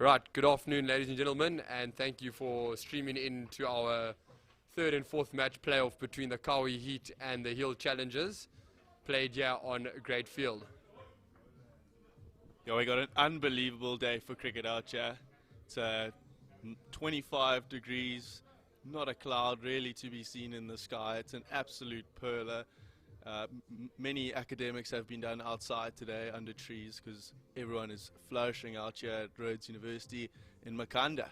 Right, good afternoon ladies and gentlemen, and thank you for streaming in to our third and fourth match playoff between the Qhawe Heat and the Hill Challengers, played here on a great field. Yeah, we got an unbelievable day for cricket out here. It's 25 degrees, not a cloud really to be seen in the sky. It's an absolute perler. Many academics have been done outside today under trees because everyone is flourishing out here at Rhodes University in Makanda.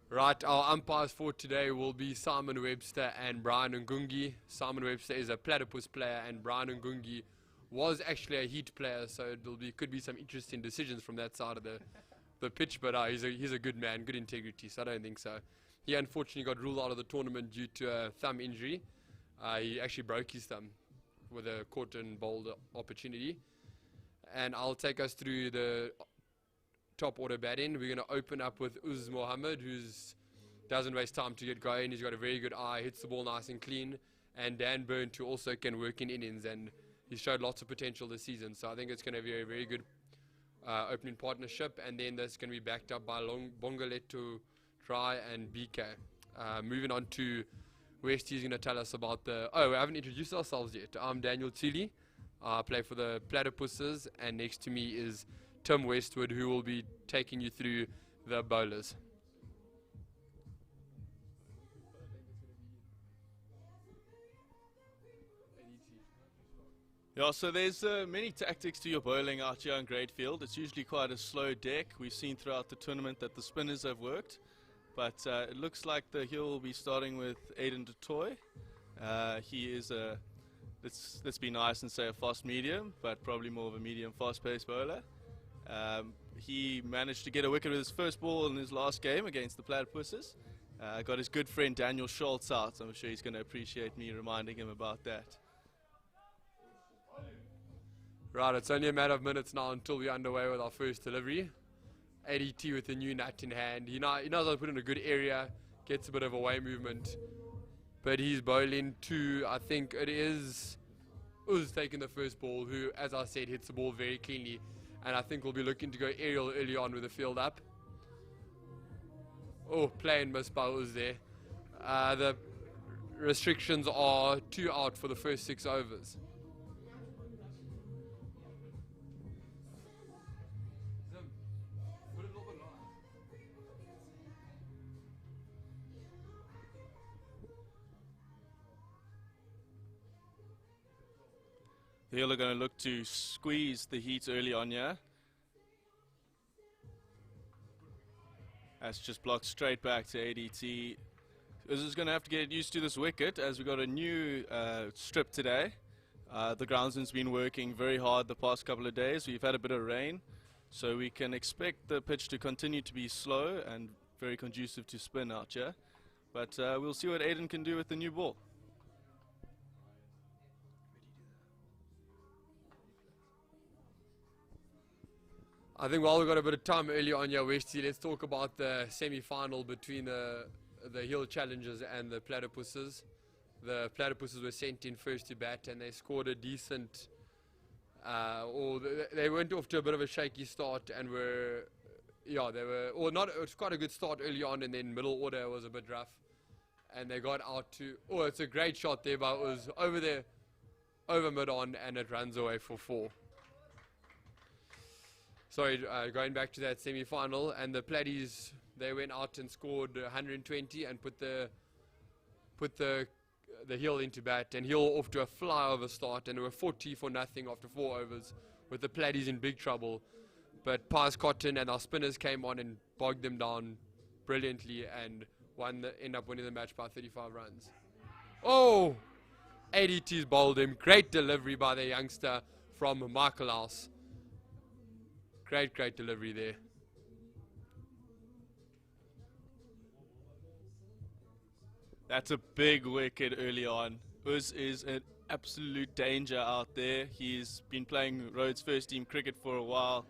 Right, our umpires for today will be Simon Webster and Brian Ngungi. Simon Webster is a platypus player and Brian Ngungi was actually a Heat player, so could be some interesting decisions from that side of the pitch, but he's a good man, good integrity, so I don't think so. He unfortunately got ruled out of the tournament due to a thumb injury. He actually broke his thumb with a caught and bowled opportunity. And I'll take us through the top order batting. We're going to open up with Uz Mohammed, who doesn't waste time to get going. He's got a very good eye, hits the ball nice and clean. And Dan Burnt, who also can work in innings, and he's showed lots of potential this season. So I think it's going to be a very good opening partnership. And then that's going to be backed up by Bongoleto, Try, and BK. Moving on to Westy is going to tell us about we haven't introduced ourselves yet. I'm Daniel Tilley. I play for the Platypuses, and next to me is Tim Westwood, who will be taking you through the bowlers. Yeah, so there's many tactics to your bowling out here on Greatfield. It's usually quite a slow deck. We've seen throughout the tournament that the spinners have worked. But it looks like the Hill will be starting with Aiden du Toit. He is let's be nice and say a fast medium, but probably more of a medium fast-paced bowler. He managed to get a wicket with his first ball in his last game against the Platypuses. Got his good friend Daniel Schultz out. I'm sure he's going to appreciate me reminding him about that. Right, it's only a matter of minutes now until we're underway with our first delivery. ADT with a new nut in hand. He knows how to put in a good area, gets a bit of away movement, but he's bowling to, I think it is Uz taking the first ball, who, as I said, hits the ball very cleanly, and I think we'll be looking to go aerial early on with the field up. Oh, play and miss by Uz there. The restrictions are 2 out for the first 6 overs. The Hill are going to look to squeeze the Heat early on here. That's just blocked straight back to ADT. This is going to have to get used to this wicket as we got a new strip today. The groundsman's been working very hard the past couple of days. We've had a bit of rain, so we can expect the pitch to continue to be slow and very conducive to spin out here. But we'll see what Aiden can do with the new ball. I think while we've got a bit of time early on here, Westy, let's talk about the semi-final between the Hill Challengers and the Platypuses. The Platypuses were sent in first to bat, and they scored a decent, they went off to a bit of a shaky start, and it was quite a good start early on, and then middle order was a bit rough, and they got out to, it's a great shot there, but it was over mid on, and it runs away for 4. Sorry, going back to that semi-final, and the Platties, they went out and scored 120 and put the Hill into bat, and Hill off to a flyover start, and they were 40 for nothing after 4 overs, with the Platties in big trouble. But Pies Cotton and our spinners came on and bogged them down brilliantly and end up winning the match by 35 runs. Oh! ADT's bowled him. Great delivery by the youngster from Michael House. Great delivery there. That's a big wicket early on. Uz is an absolute danger out there. He's been playing Rhodes first team cricket for a while,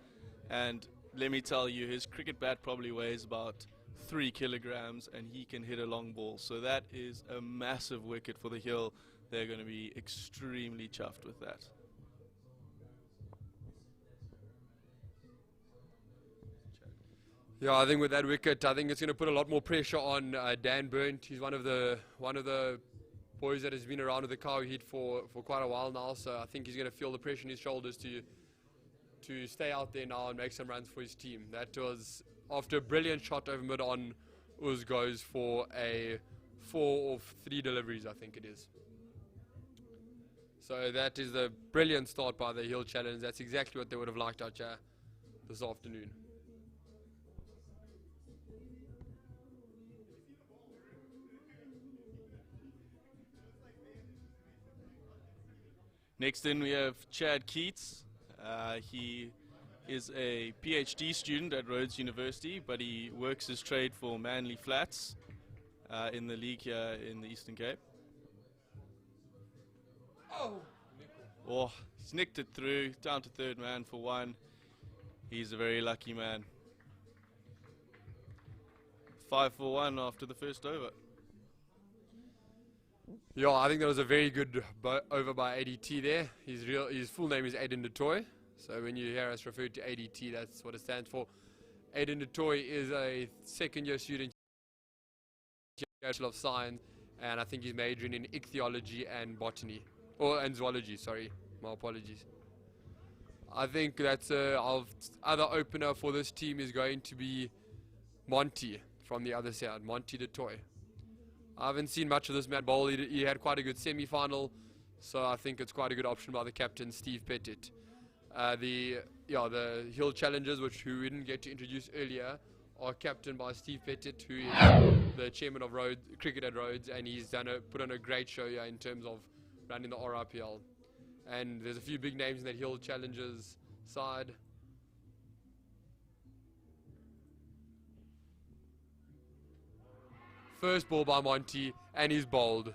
and let me tell you, his cricket bat probably weighs about 3 kilograms, and he can hit a long ball. So that is a massive wicket for the Hill. They're going to be extremely chuffed with that. Yeah, I think with that wicket, I think it's going to put a lot more pressure on Dan Burnt. He's one of the boys that has been around with the Qhawe Heat for quite a while now. So I think he's going to feel the pressure on his shoulders to stay out there now and make some runs for his team. That was after a brilliant shot over mid on. Uz goes for a 4 of 3 deliveries, I think it is. So that is a brilliant start by the Hill Challenge. That's exactly what they would have liked out here this afternoon. Next in we have Chad Keats. He is a PhD student at Rhodes University, but he works his trade for Manly Flats in the league here in the Eastern Cape. Oh, he's nicked it through, down to third man for 1. He's a very lucky man. 5 for 1 after the first over. Yeah, I think that was a very good over by ADT there. His full name is Aiden DeToy. So when you hear us refer to ADT, that's what it stands for. Aiden DeToy is a second-year student of Science, and I think he's majoring in ichthyology and botany, and zoology. Sorry, my apologies. I think that's our other opener for this team is going to be Monty from the other side, Monty DeToy. I haven't seen much of this man bowl. He had quite a good semi-final, so I think it's quite a good option by the captain, Steve Pettit. The Hill Challengers, who we didn't get to introduce earlier, are captained by Steve Pettit, who is the chairman of cricket at Rhodes, and he's put on a great show here in terms of running the RIPL. And there's a few big names in that Hill Challengers side. First ball by Monty, and he's bowled.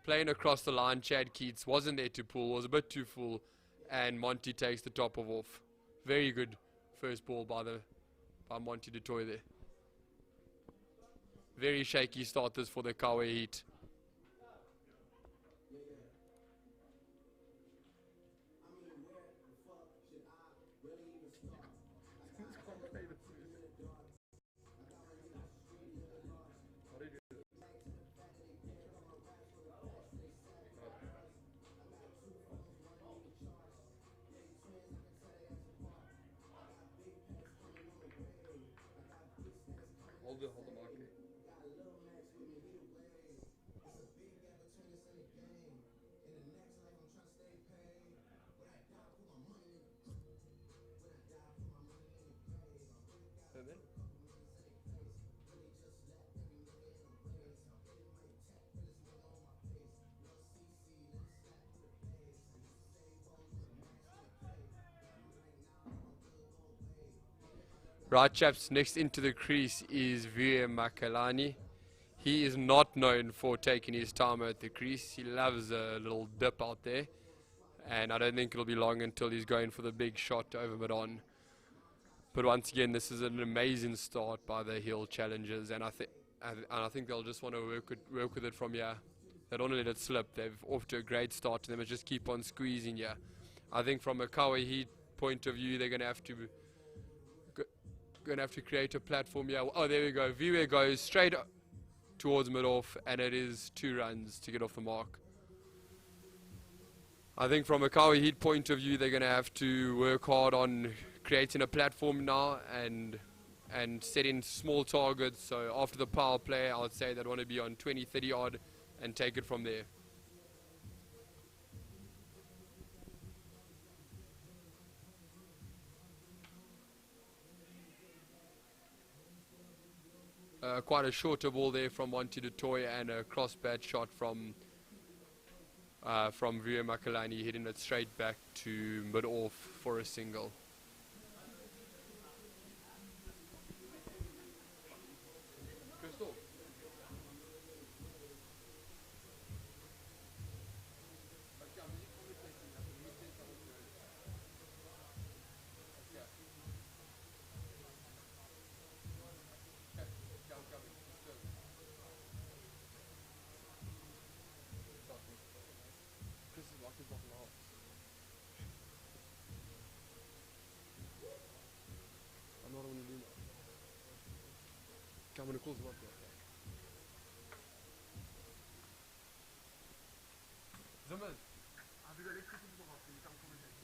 Playing across the line, Chad Keats wasn't there to pull, was a bit too full, and Monty takes the top off. Very good first ball by Monty DeToy there. Very shaky starters for the Qhawe Heat. Hold the mark. Right, chaps, next into the crease is Vuya Makalani. He is not known for taking his time at the crease. He loves a little dip out there, and I don't think it'll be long until he's going for the big shot over mid-on. But once again, this is an amazing start by the Hill Challengers, and I think they'll just want to work with it from here. They don't want to let it slip. They've off to a great start, and they must just keep on squeezing here. I think from a Qhawe Heat point of view, they're going to have to create a platform here. Oh, there we go. Vuya goes straight towards mid-off, and it is 2 runs to get off the mark. I think from a Qhawe Heat point of view, they're going to have to work hard on creating a platform now and setting small targets. So after the power play, I would say they'd want to be on 20, 30 odd and take it from there. Quite a shorter ball there from Monty DeToy, and a cross bat shot from Vuya Makalani, hitting it straight back to mid-off for a single. I'm gonna call them up there. Zimmer, have you got electricity for us? Can you come commentate?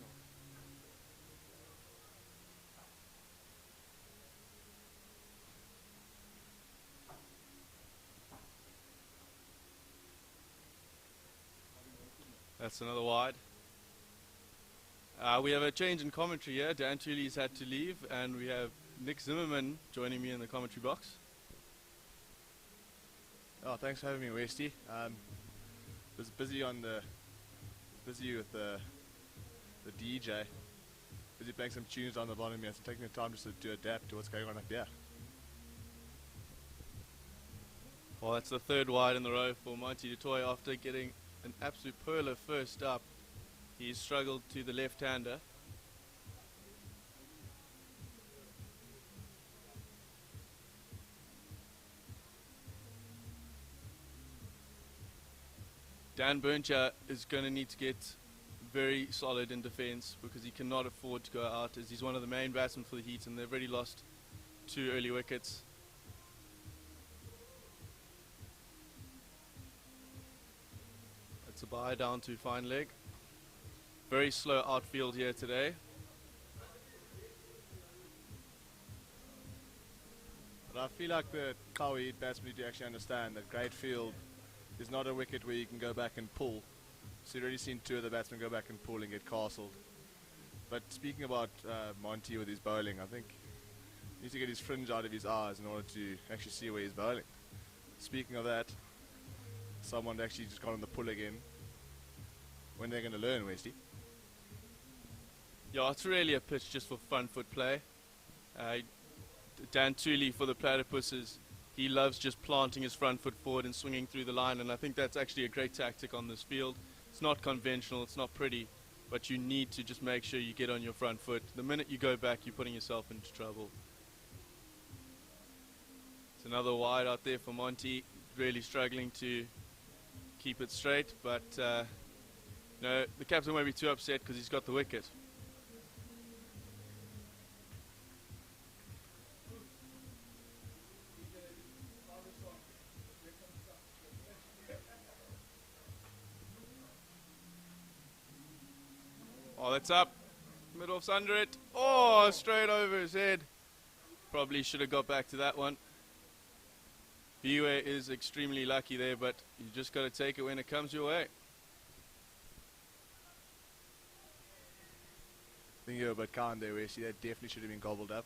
No. That's another wide. We have a change in commentary here. Dan Tooley's had to leave, and we have Nick Zimmerman joining me in the commentary box. Oh, thanks for having me, Westy. Was busy with the DJ. Busy playing some tunes down the bottom here, so taking the time just to adapt to what's going on up here. Well, that's the third wide in the row for Monty du Toit after getting an absolute perler first up. He's struggled to the left-hander. Dan Burncher is going to need to get very solid in defence because he cannot afford to go out, as he's one of the main batsmen for the Heat, and they've already lost 2 early wickets. That's a bye down to fine leg. Very slow outfield here today. But I feel like the Qhawe batsmen need to actually understand that great field is not a wicket where you can go back and pull. So you've already seen 2 of the batsmen go back and pull and get castled. But speaking about Monty with his bowling, I think he needs to get his fringe out of his eyes in order to actually see where he's bowling. Speaking of that, someone actually just got on the pull again. When they're going to learn, Westy? Yeah, it's really a pitch just for front foot play. Dan Tooley for the Platypuses, he loves just planting his front foot forward and swinging through the line, and I think that's actually a great tactic on this field. It's not conventional, it's not pretty, but you need to just make sure you get on your front foot. The minute you go back, you're putting yourself into trouble. It's another wide out there for Monty, really struggling to keep it straight, but no, the captain won't be too upset because he's got the wicket. Oh, that's up. Mid-off's under it. Oh, straight over his head. Probably should have got back to that one. Qhawe is extremely lucky there, but you just got to take it when it comes your way. I think you're a bit kind there, Westy. That definitely should have been gobbled up.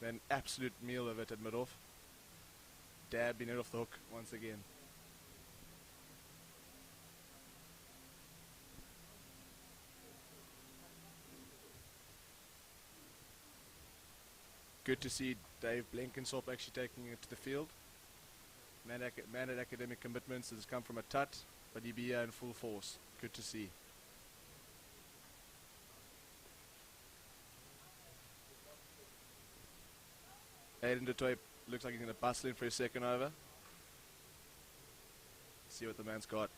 An absolute meal of it at mid-off. Dab been it off the hook once again. Good to see Dave Blenkinsop actually taking it to the field. Man at academic commitments has come from a tut, but he'll be here in full force. Good to see. Aiden du Toit looks like he's going to bustle in for his second over. See what the man's got.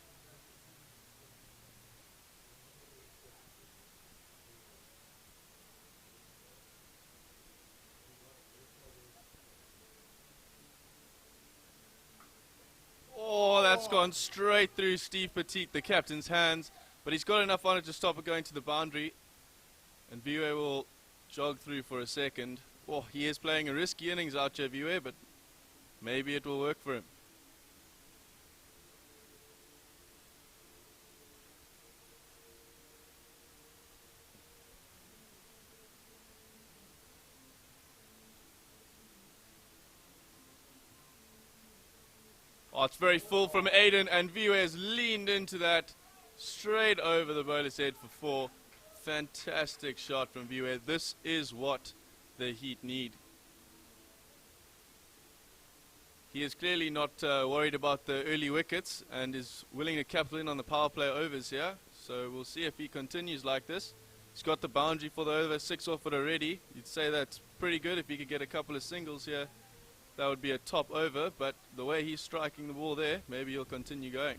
Oh, that's gone straight through Steve Petit, the captain's hands, but he's got enough on it to stop it going to the boundary. And Qhawe will jog through for a second. Oh, he is playing a risky innings out here, Qhawe, but maybe it will work for him. Oh, it's very full from Aiden, and Qhawe has leaned into that straight over the bowler's head for 4. Fantastic shot from Qhawe. This is what the Heat need. He is clearly not worried about the early wickets and is willing to capital in on the power play overs here. So we'll see if he continues like this. He's got the boundary for the over, 6 off it already. You'd say that's pretty good if he could get a couple of singles here. That would be a top over, but the way he's striking the ball there, maybe he'll continue going.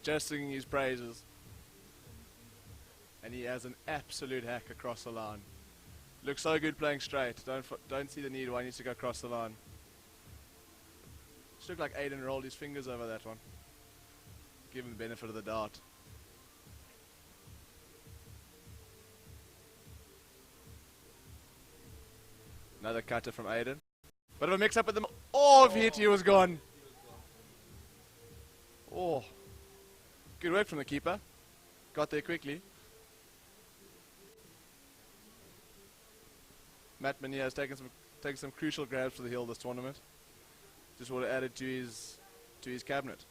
Just singing his praises. and he has an absolute hack across the line. Looks so good playing straight. Don't see the need why he needs to go across the line. Just looked like Aiden rolled his fingers over that one. Give him the benefit of the doubt. Another cutter from Aiden. Bit of a mix up with them. Oh, if he hit, he was gone. Oh, good work from the keeper. Got there quickly. Matt Mania has taken some crucial grabs for the hill this tournament. Just want to add it to his cabinet.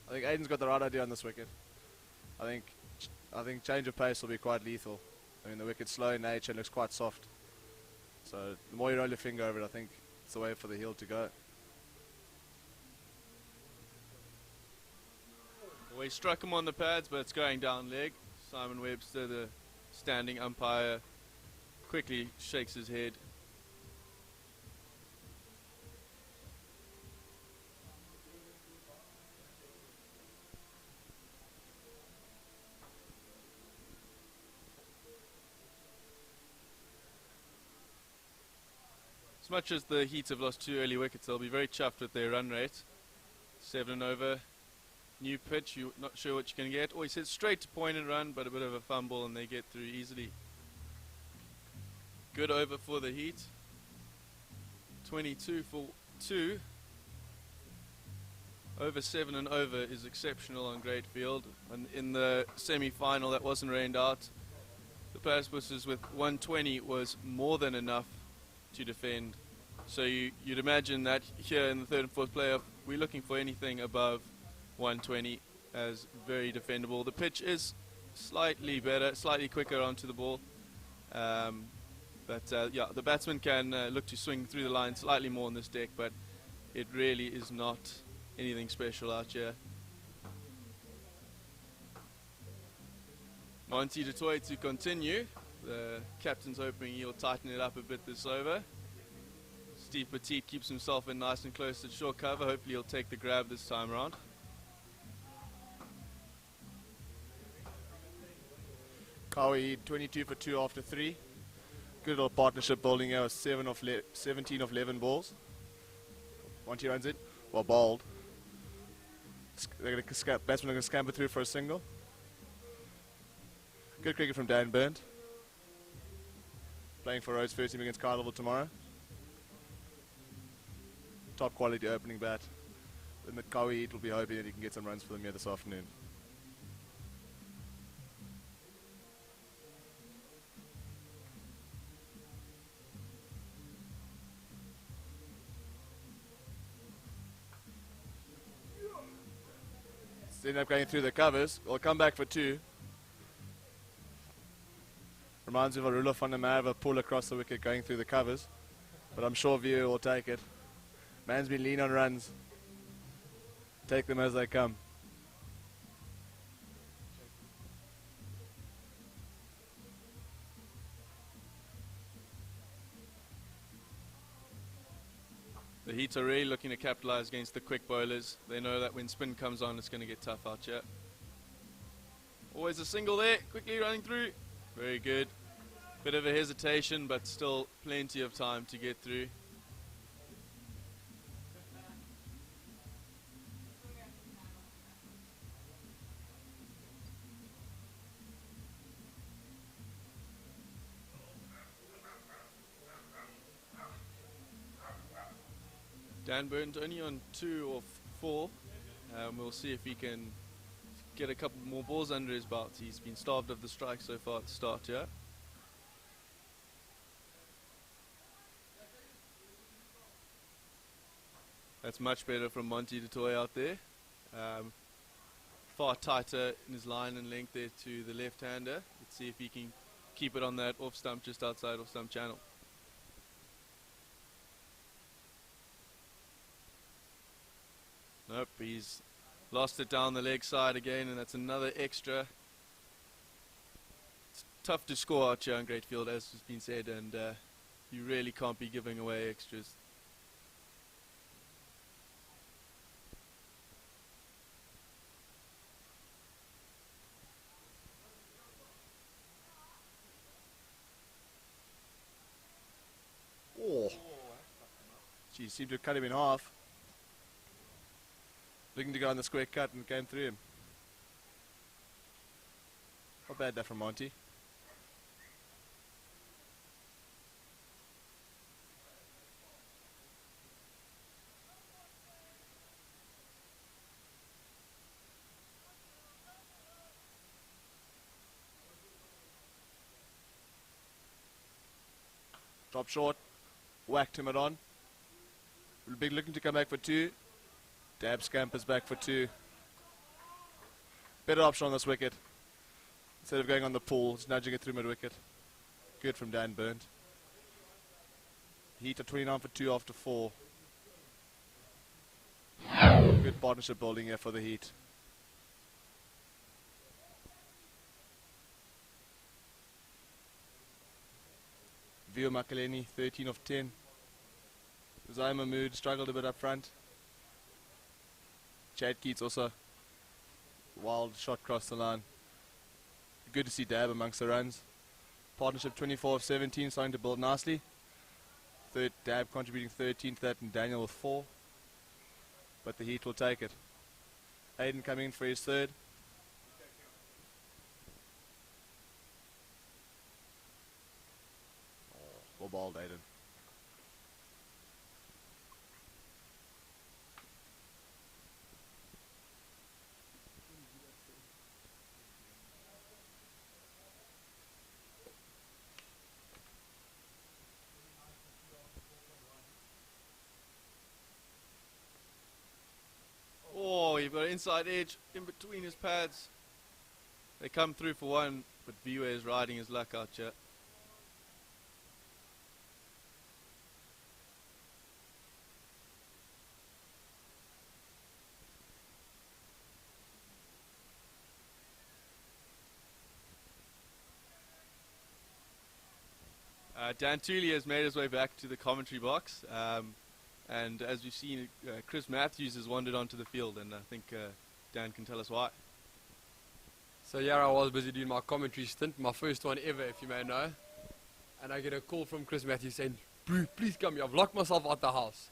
I think Aiden's got the right idea on this wicket. I think change of pace will be quite lethal. I mean, the wicket's slow in nature and looks quite soft. So the more you roll your finger over it, I think it's the way for the heel to go. Well, he struck him on the pads, but it's going down leg. Simon Webster, the standing umpire, quickly shakes his head. As much as the Heat have lost 2 early wickets, they'll be very chuffed with their run rate. 7 over. New pitch, you're not sure what you're going to get. He hits straight to point and run, but a bit of a fumble and they get through easily. Good over for the Heat. 22 for 2. Over 7 and over is exceptional on Great Field. And in the semi-final that wasn't rained out, the Platypuses with 120 was more than enough to defend. So you'd imagine that here in the 3rd and 4th playoff, we're looking for anything above 120 as very defendable. The pitch is slightly better, slightly quicker onto the ball. Yeah, the batsman can look to swing through the line slightly more on this deck, but it really is not anything special out here. Monty du Toit to continue. The captain's hoping he'll tighten it up a bit this over. Steve Petit keeps himself in nice and close to short cover. Hopefully he'll take the grab this time around. Qhawe 22 for 2 after 3. Good little partnership bowling here with 17 of 11 balls. Monty runs it, well bowled. Batsmen are going to scamper through for a single. Good cricket from Dan Burnt. Playing for Rhodes first team against Carnival tomorrow. Top quality opening bat. And the Qhawe will be hoping that he can get some runs for them here this afternoon. End up going through the covers. We'll come back for 2. Reminds me of a Rudolf van der Merwe pull across the wicket going through the covers. But I'm sure View will take it. Man's been lean on runs. Take them as they come. The Heat are really looking to capitalize against the quick bowlers. They know that when spin comes on, it's going to get tough out here. Always a single there, quickly running through. Very good. Bit of a hesitation, but still plenty of time to get through. Dan Burnt only on 2 of 4. We'll see if he can get a couple more balls under his belt. He's been starved of the strike so far at the start here. That's much better from Monty du Toit out there. Far tighter in his line and length there to the left-hander. Let's see if he can keep it on that off stump just outside off stump channel. Nope, he's lost it down the leg side again, and that's another extra. It's tough to score out here on Great Field, as has been said, and You really can't be giving away extras. Oh. Gee, seemed to cut him in half. Looking to go on the square cut and came through him. Not bad that from Monty. Drop short. Whacked him it on. Big looking to come back for 2. Dab scampers back for 2. Better option on this wicket. Instead of going on the pull, just nudging it through mid wicket. Good from Dan Burnt. Heat at 29 for 2 after 4. Good partnership building here for the Heat. Vio Makaleni, 13 of 10. Zai Mahmood struggled a bit up front. Chad Keats also. Wild shot across the line. Good to see Dab amongst the runs. Partnership 24 of 17, starting to build nicely. Third Dab contributing 13 to that, and Daniel with 4. But the Heat will take it. Aiden coming in for his third. Well bowled, Aiden. Oh, you've got inside edge in between his pads. They come through for 1, but Viwe is riding his luck out here. Dan Tooley has made his way back to the commentary box, and as we've seen, Chris Matthews has wandered onto the field, and I think Dan can tell us why. So yeah, I was busy doing my commentary stint, my first one ever, if you may know. And I get a call from Chris Matthews saying, "Bro, please come here, I've locked myself out the house."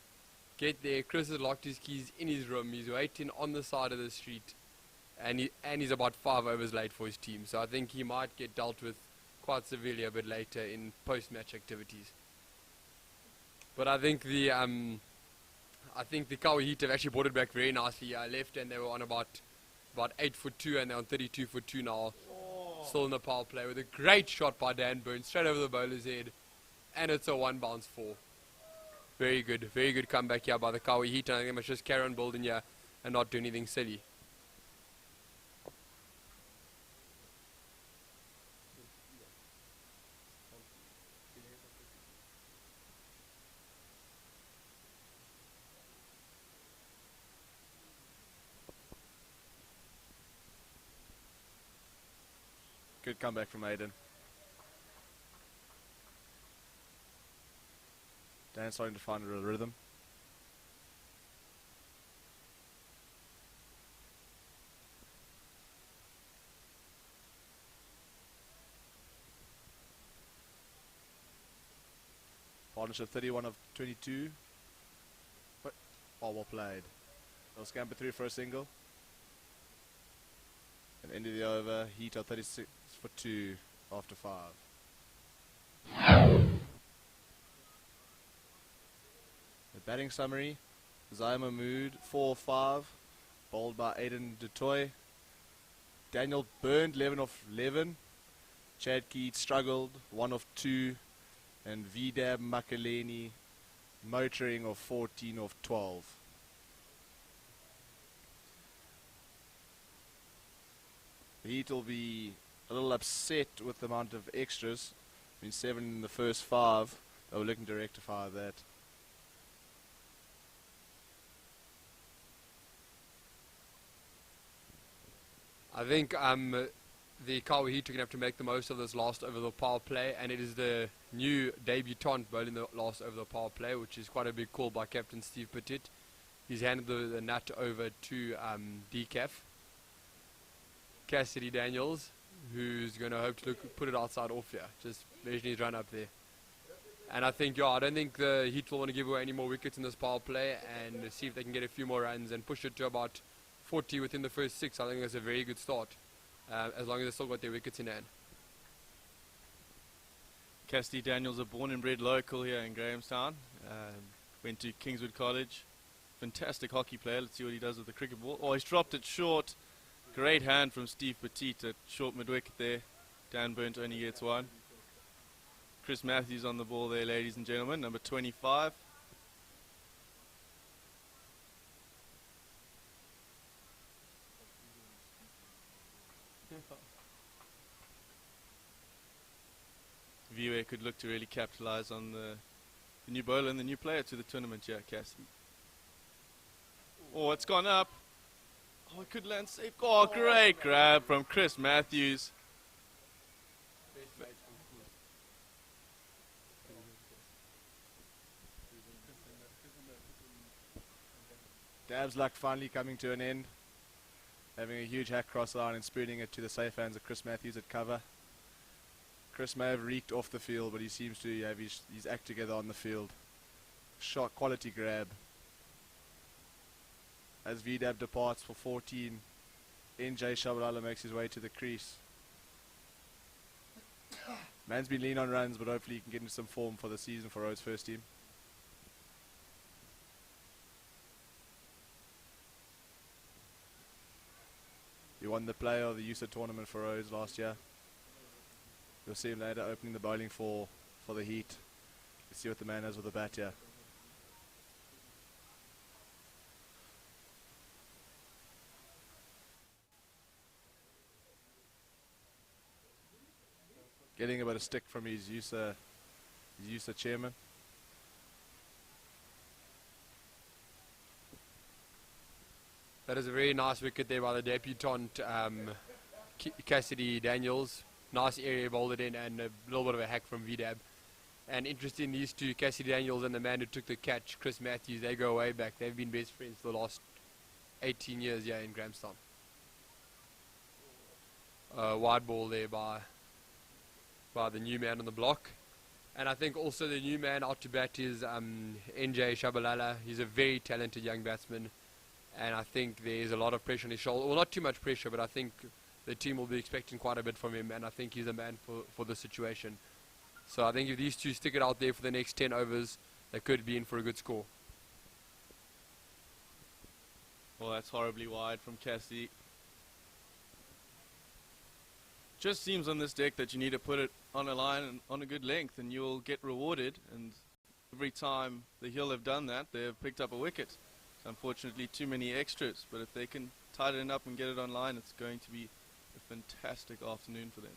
Get there, Chris has locked his keys in his room, he's waiting on the side of the street, and he's about 5 overs late for his team. So I think he might get dealt with quite severely a bit later in post-match activities. But I think the Qhawe Heat have actually brought it back very nicely. I left and they were on about 8 for 2, and they're on 32 for 2 now. Oh. Still in the power play with a great shot by Dan Burns straight over the bowler's head, and it's a 1 bounce 4. Very good comeback here by the Qhawe Heat, and I think they must just carry on building here and not do anything silly. Good comeback from Aiden. Dan's starting to find a real rhythm. Partnership 31 of 22. But, oh, well played. They'll scamper through for a single. And end of the over, Heat are 36 for 2 after 5. The batting summary: Zai Mahmood 4 of 5, bowled by Aiden Dutoy. Daniel Burnt 11 of 11. Chad Keats struggled 1 of 2, and Vidab Makaleni motoring of 14 of 12. The Heat will be a little upset with the amount of extras. I mean, 7 in the first 5. They were looking to rectify that. I think the Qhawe Heat are going to have to make the most of this last over the power play, and it is the new debutant bowling the last over the power play, which is quite a big call by Captain Steve Petit. He's handed the nut over to Decaf. Cassidy Daniels, who's going to hope to put it outside off here. Just measuring his run up there. And I think, I don't think the Heat will want to give away any more wickets in this power play and see if they can get a few more runs and push it to about 40 within the first 6. I think that's a very good start, as long as they've still got their wickets in hand. Cassidy Daniels, a born and bred local here in Grahamstown. Went to Kingswood College. Fantastic hockey player. Let's see what he does with the cricket ball. Oh, he's dropped it short. Great hand from Steve Petit at short mid-wicket there. Dan Burnt only gets one. Chris Matthews on the ball there, ladies and gentlemen, number 25. Qhawe could look to really capitalize on the new bowler and the new player to the tournament here, Cassidy. Oh, it's gone up. Oh, it could land safe. Oh, great grab from Chris Matthews. Dab's luck finally coming to an end. Having a huge hack cross line and spooning it to the safe hands of Chris Matthews at cover. Chris may have reeked off the field, but he seems to have his act together on the field. Shot quality grab. As VDAB departs for 14, NJ Shabalala makes his way to the crease. Man's been lean on runs, but hopefully he can get into some form for the season for Rhodes' first team. He won the player of the USA tournament for Rhodes last year. You'll see him later opening the bowling for the Heat. Let's see what the man has with the bat here. Getting a bit of stick from his USA chairman. That is a very nice wicket there by the debutant Cassidy Daniels. Nice area bowled it in and a little bit of a hack from VDAB. And interesting, these two, Cassidy Daniels and the man who took the catch, Chris Matthews, they go way back. They've been best friends for the last 18 years here in Grahamstown. Wide ball there by the new man on the block. And I think also the new man out to bat is NJ Shabalala. He's a very talented young batsman. And I think there's a lot of pressure on his shoulder. Well, not too much pressure, but I think the team will be expecting quite a bit from him. And I think he's a man for the situation. So I think if these two stick it out there for the next 10 overs, they could be in for a good score. Well, that's horribly wide from Cassidy. Just seems on this deck that you need to put it on a line and on a good length and you'll get rewarded. And every time the Hill have done that, they've picked up a wicket. Unfortunately, too many extras, but if they can tighten it up and get it online, it's going to be a fantastic afternoon for them.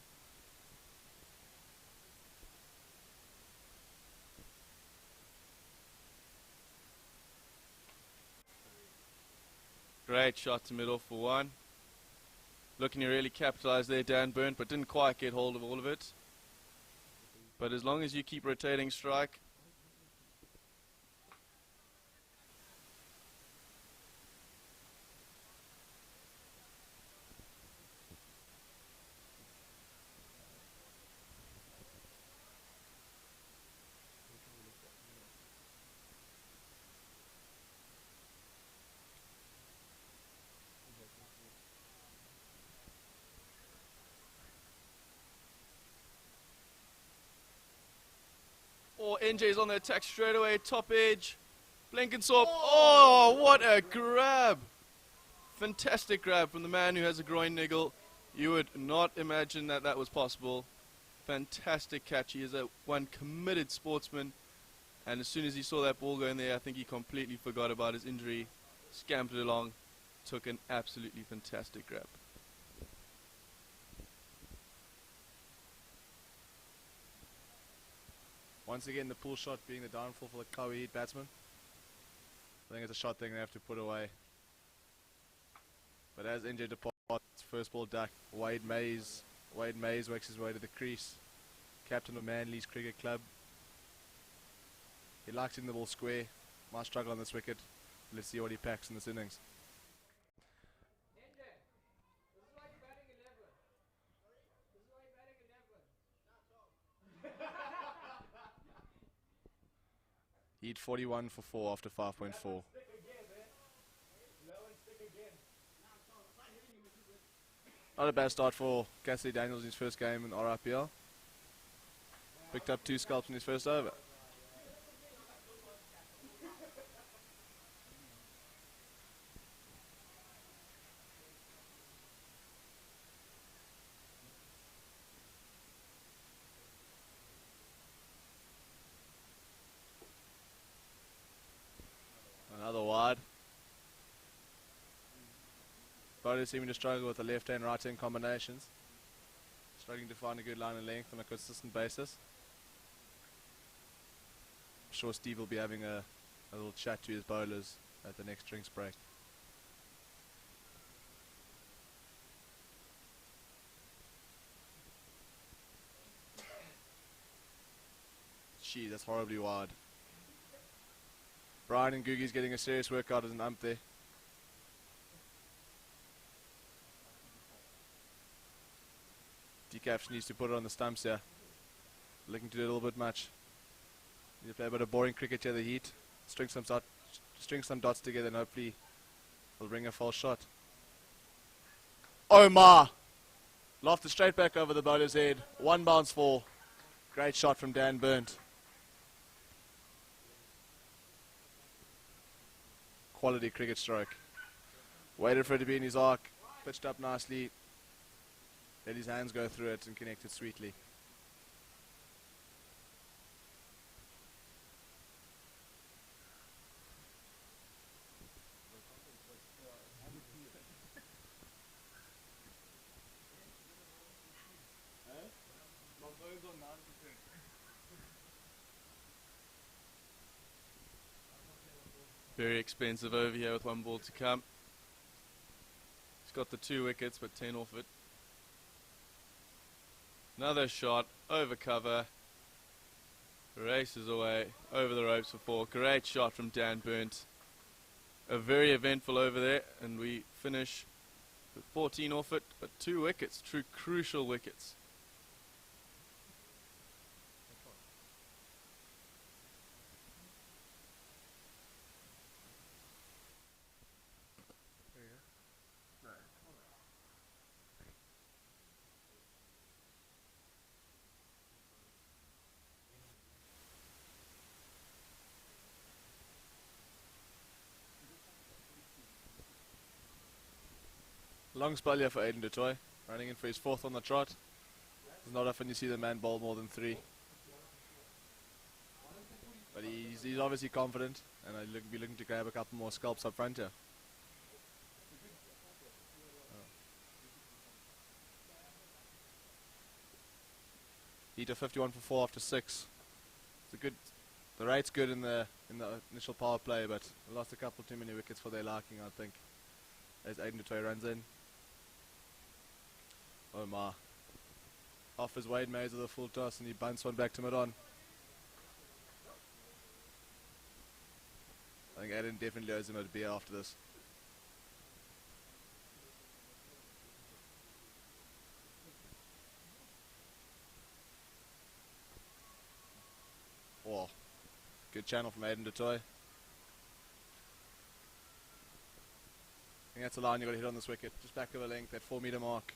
Great shot to middle for one. Looking to really capitalize there, Dan Burnt, but didn't quite get hold of all of it. But as long as you keep rotating strike, NJ's on the attack straight away, top edge. Blenkinsop, oh, what a grab. Fantastic grab from the man who has a groin niggle. You would not imagine that that was possible. Fantastic catch. He is one committed sportsman. And as soon as he saw that ball go in there, I think he completely forgot about his injury. Scampered along, took an absolutely fantastic grab. Once again, the pull shot being the downfall for the Qhawe Heat batsman. I think it's a shot thing they have to put away. But as NJ departs, first ball duck, Wade Mays Wade Mays works his way to the crease. Captain of Manly's Cricket Club. He likes hitting the ball square. Might struggle on this wicket. Let's see what he packs in this innings. He'd 41 for 4 after 5.4. Not a bad start for Cassidy Daniels in his first game in RIPL. Picked up 2 scalps in his first over. Another wide. Bowlers seeming to struggle with the left-hand, right-hand combinations. Struggling to find a good line and length on a consistent basis. I'm sure Steve will be having a little chat to his bowlers at the next drinks break. Gee, that's horribly wide. Brian and Googie's getting a serious workout as an ump there. Decaps needs to put it on the stumps here. Looking to do a little bit much. Need to play a bit of boring cricket here, the Heat. String some dots together and hopefully will bring a false shot. Oh my! Lofted straight back over the bowler's head. 1 bounce 4. Great shot from Dan Burnt. Quality cricket stroke. Waited for it to be in his arc. Pitched up nicely. Let his hands go through it and connect it sweetly. Very expensive over here with 1 ball to come. He's got the 2 wickets but 10 off it. Another shot over cover. Races away over the ropes for 4. Great shot from Dan Burnt. A very eventful over there, and we finish with 14 off it, but 2 wickets, true crucial wickets. Long spell here for Aiden du Toit, running in for his 4th on the trot. It's not often you see the man bowl more than 3. But he's obviously confident, and I'll be looking to grab a couple more scalps up front here. Heat of 51 for 4 after 6. It's a good. The rate's good in the initial power play, but we lost a couple too many wickets for their liking, I think. As Aiden du Toit runs in. Oh my. Offers Wade Mays with a full toss and he bunts one back to mid-on. I think Aiden definitely owes him a beer after this. Oh, good channel from Aiden du Toit. I think that's the line you've got to hit on this wicket. Just back of the length, that 4 metre mark.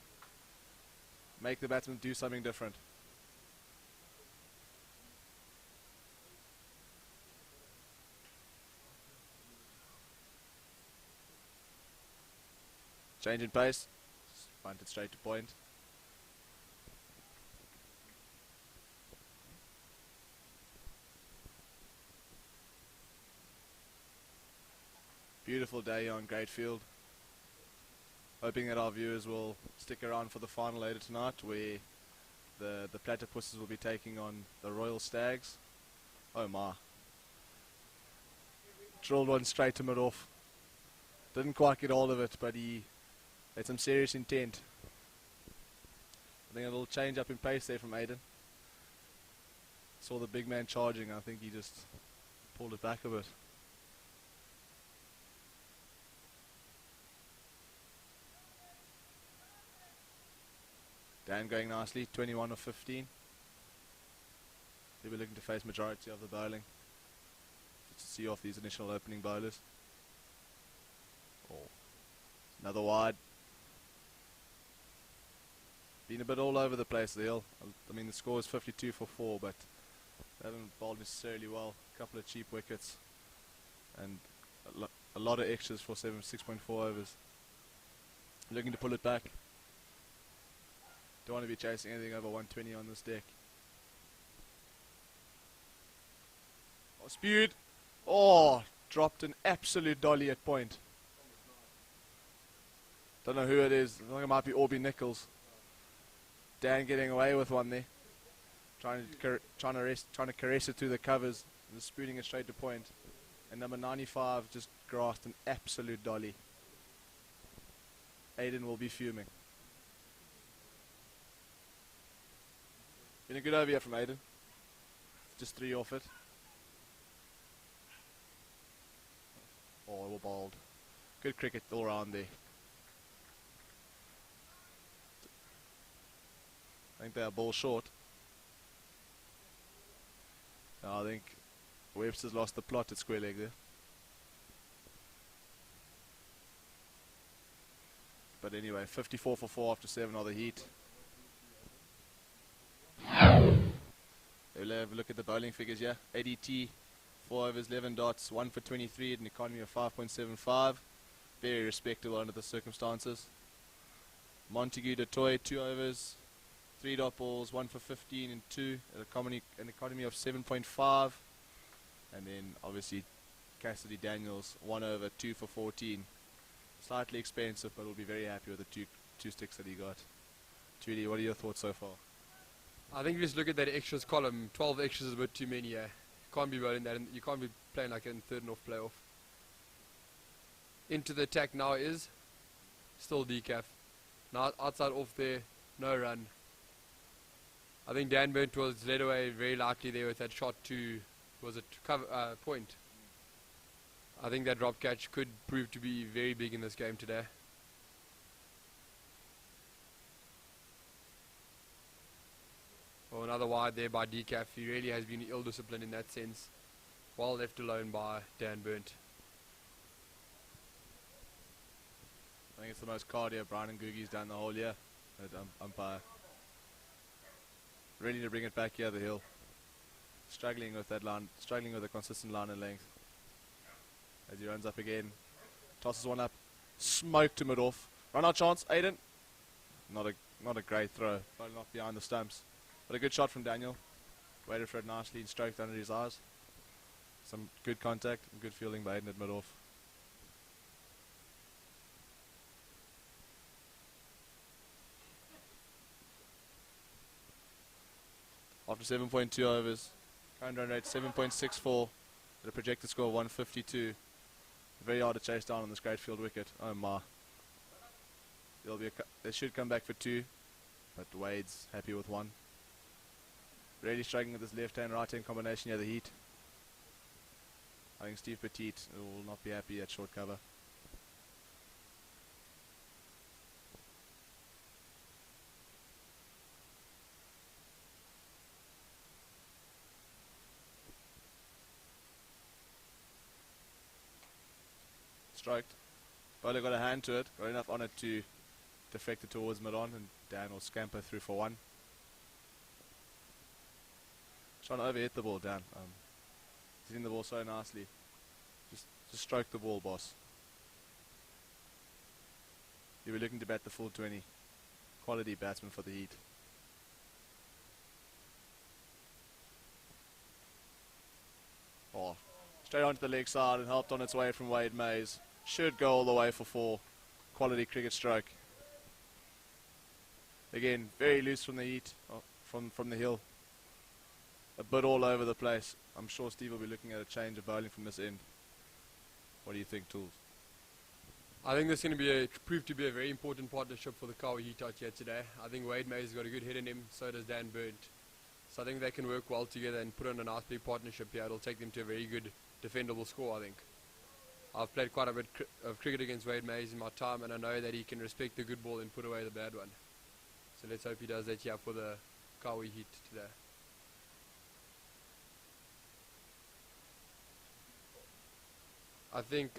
Make the batsman do something different. Change in pace. Bunted straight to point. Beautiful day on Great Field. Hoping that our viewers will stick around for the final later tonight, where the platypuses will be taking on the Royal Stags. Oh my. Drilled one straight to mid-off. Didn't quite get hold of it, but he had some serious intent. I think a little change up in pace there from Aiden. Saw the big man charging. I think he just pulled it back a bit. Dan going nicely, 21 of 15. He'll be looking to face majority of the bowling. Just to see off these initial opening bowlers. Oh, another wide. Been a bit all over the place, the hill. I mean, the score is 52 for 4, but they haven't bowled necessarily well. A couple of cheap wickets and a lot of extras for 6.4 overs. Looking to pull it back. Don't want to be chasing anything over 120 on this deck. Oh, spewed. Oh, dropped an absolute dolly at point. Don't know who it is. I think it might be Orby Nichols. Dan getting away with one there. Trying to caress it through the covers. Just spooning it straight to point. And number 95 just grasped an absolute dolly. Aiden will be fuming. Been a good over here from Aiden. Just 3 off it. Oh, well bowled. Good cricket all round there. I think they are ball short. I think Webster's lost the plot at square leg there. But anyway, 54 for 4 after 7 of the heat. We'll have a look at the bowling figures here. ADT, 4 overs, 11 dots, 1 for 23 at an economy of 5.75. Very respectable under the circumstances. Montague du Toit, 2 overs, 3 dot balls, 1 for 15 and 2 at an economy of 7.5. And then obviously Cassidy Daniels, 1 over, 2 for 14. Slightly expensive, but we'll be very happy with the two sticks that he got. Judy, what are your thoughts so far? I think you just look at that extras column. 12 extras is a bit too many. You can't be bowling that, and you can't be playing like in third and off playoff. Into the attack now is still decaf. Now outside off there, no run. I think Dan Burnt was led away very likely there with that shot to, was it cover point. I think that drop catch could prove to be very big in this game today. Well, another wide there by Decaf. He really has been ill-disciplined in that sense. Well left alone by Dan Burnt. I think it's the most cardio Brian and Googie's done the whole year at umpire. Ready to bring it back here the hill. Struggling with that line, struggling with a consistent line and length. As he runs up again. Tosses one up. Smoked him it off. Run out chance, Aiden. Not a great throw. But not behind the stumps. But a good shot from Daniel. Waited for it nicely and stroked under his eyes. Some good contact and good fielding by Aiden at mid-off. After 7.2 overs, current run rate 7.64 at a projected score of 152. Very hard to chase down on this great field wicket. Oh my. They should come back for 2, but Wade's happy with 1. Really struggling with this left-hand, right-hand combination here, the heat. I think Steve Petit will not be happy at short cover. Stroked. Bowler got a hand to it, got enough on it to deflect it towards mid-on, and Dan will scamper through for 1. Trying to overhit the ball, Dan. Hitting the ball so nicely. Just stroke the ball, boss. You'll be looking to bat the full 20. Quality batsman for the heat. Oh, straight onto the leg side and helped on its way from Wade Mays. Should go all the way for 4. Quality cricket stroke. Again, very loose from the heat, from the hill. A bit all over the place. I'm sure Steve will be looking at a change of bowling from this end. What do you think, Tools? I think this is going to be prove to be a very important partnership for the Qhawe Heat out here today. I think Wade Mays has got a good head in him, so does Dan Burnt. So I think they can work well together and put on a nice big partnership here. It'll take them to a very good defendable score, I think. I've played quite a bit of cricket against Wade Mays in my time, and I know that he can respect the good ball and put away the bad one. So let's hope he does that here for the Qhawe Heat today. I think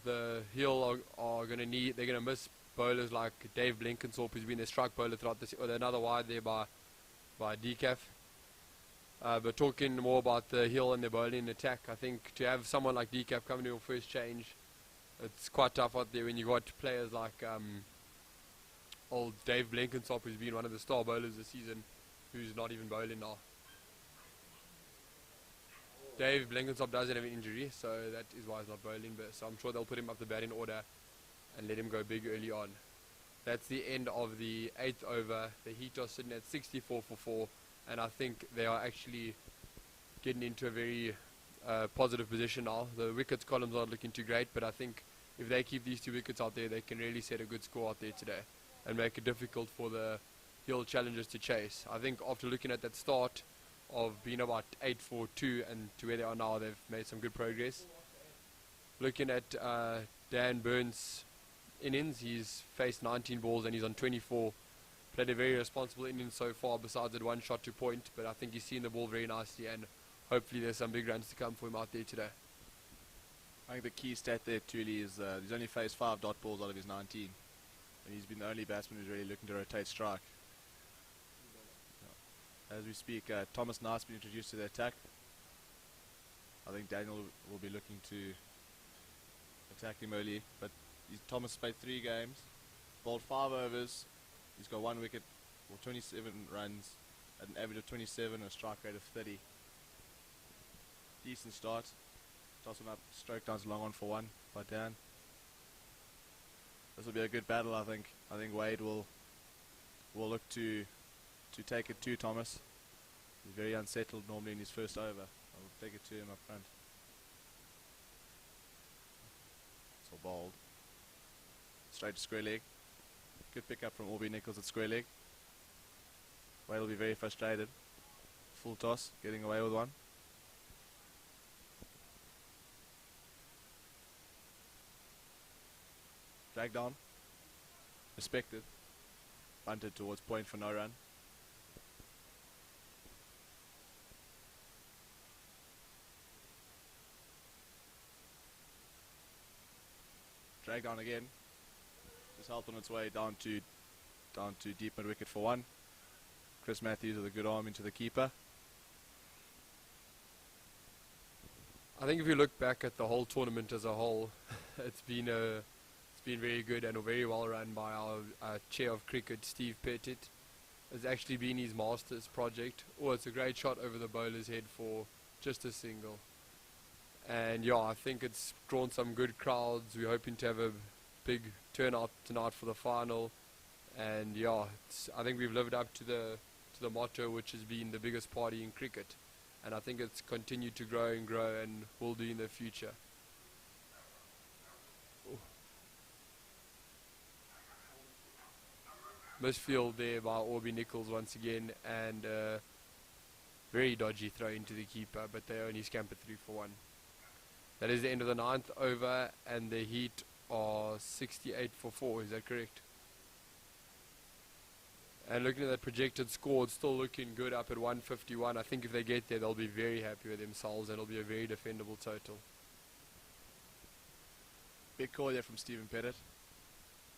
the Hill are going to they're going to miss bowlers like Dave Blenkinsop, who's been their strike bowler throughout this, or another wide there by Decaf. But talking more about the Hill and their bowling attack, I think to have someone like Decaf coming to your first change, it's quite tough out there when you got players like old Dave Blenkinsop, who's been one of the star bowlers this season, who's not even bowling now. Dave Blenkinsop doesn't have an injury, so that is why he's not bowling, but so I'm sure they'll put him up the batting order and let him go big early on. That's the end of the 8th over. The Heat are sitting at 64 for 4, and I think they are actually getting into a very positive position now. The wickets columns aren't looking too great, but I think if they keep these 2 wickets out there, they can really set a good score out there today and make it difficult for the Hill challengers to chase. I think after looking at that start of being about 8 for 2 and to where they are now, they've made some good progress. Looking at Dan Burns' innings, he's faced 19 balls and he's on 24. Played a very responsible innings so far, besides that 1 shot to point, but I think he's seen the ball very nicely, and hopefully there's some big runs to come for him out there today. I think the key stat there, Thuli, is he's only faced 5 dot balls out of his 19, and he's been the only batsman who's really looking to rotate strike. As we speak, Thomas Knight's been introduced to the attack. I think Daniel will be looking to attack him early, but Thomas played 3 games, bowled 5 overs, he's got 1 wicket or 27 runs at an average of 27 and a strike rate of 30. Decent start. Toss him up, stroke down long on for 1 by Dan. This will be a good battle, I think. I think Wade will look to take it to Thomas. He's very unsettled normally in his first over. I will take it to him up front. So bowled. Straight to square leg. Good pick up from Orby Nichols at square leg. Wade will be very frustrated. Full toss, getting away with 1. Dragged on. Respected. Bunted towards point for no run. Dragged on again. Just helped on its way down to deep mid wicket for 1. Chris Matthews with a good arm into the keeper. I think if you look back at the whole tournament as a whole, it's been very good and very well run by our chair of cricket, Steve Pettit. It's actually been his master's project. Oh, it's a great shot over the bowler's head for just a single. And yeah, I think it's drawn some good crowds. We're hoping to have a big turnout tonight for the final. And yeah, I think we've lived up to the motto, which has been the biggest party in cricket. And I think it's continued to grow and will do in the future. Misfield there by Orby Nichols once again, and very dodgy throw into the keeper, but they only scampered 3 for 1. That is the end of the 9th over, and the Heat are 68 for 4, is that correct? And looking at that projected score, it's still looking good up at 151. I think if they get there, they'll be very happy with themselves, and it'll be a very defendable total. Big call there from Stephen Pettit.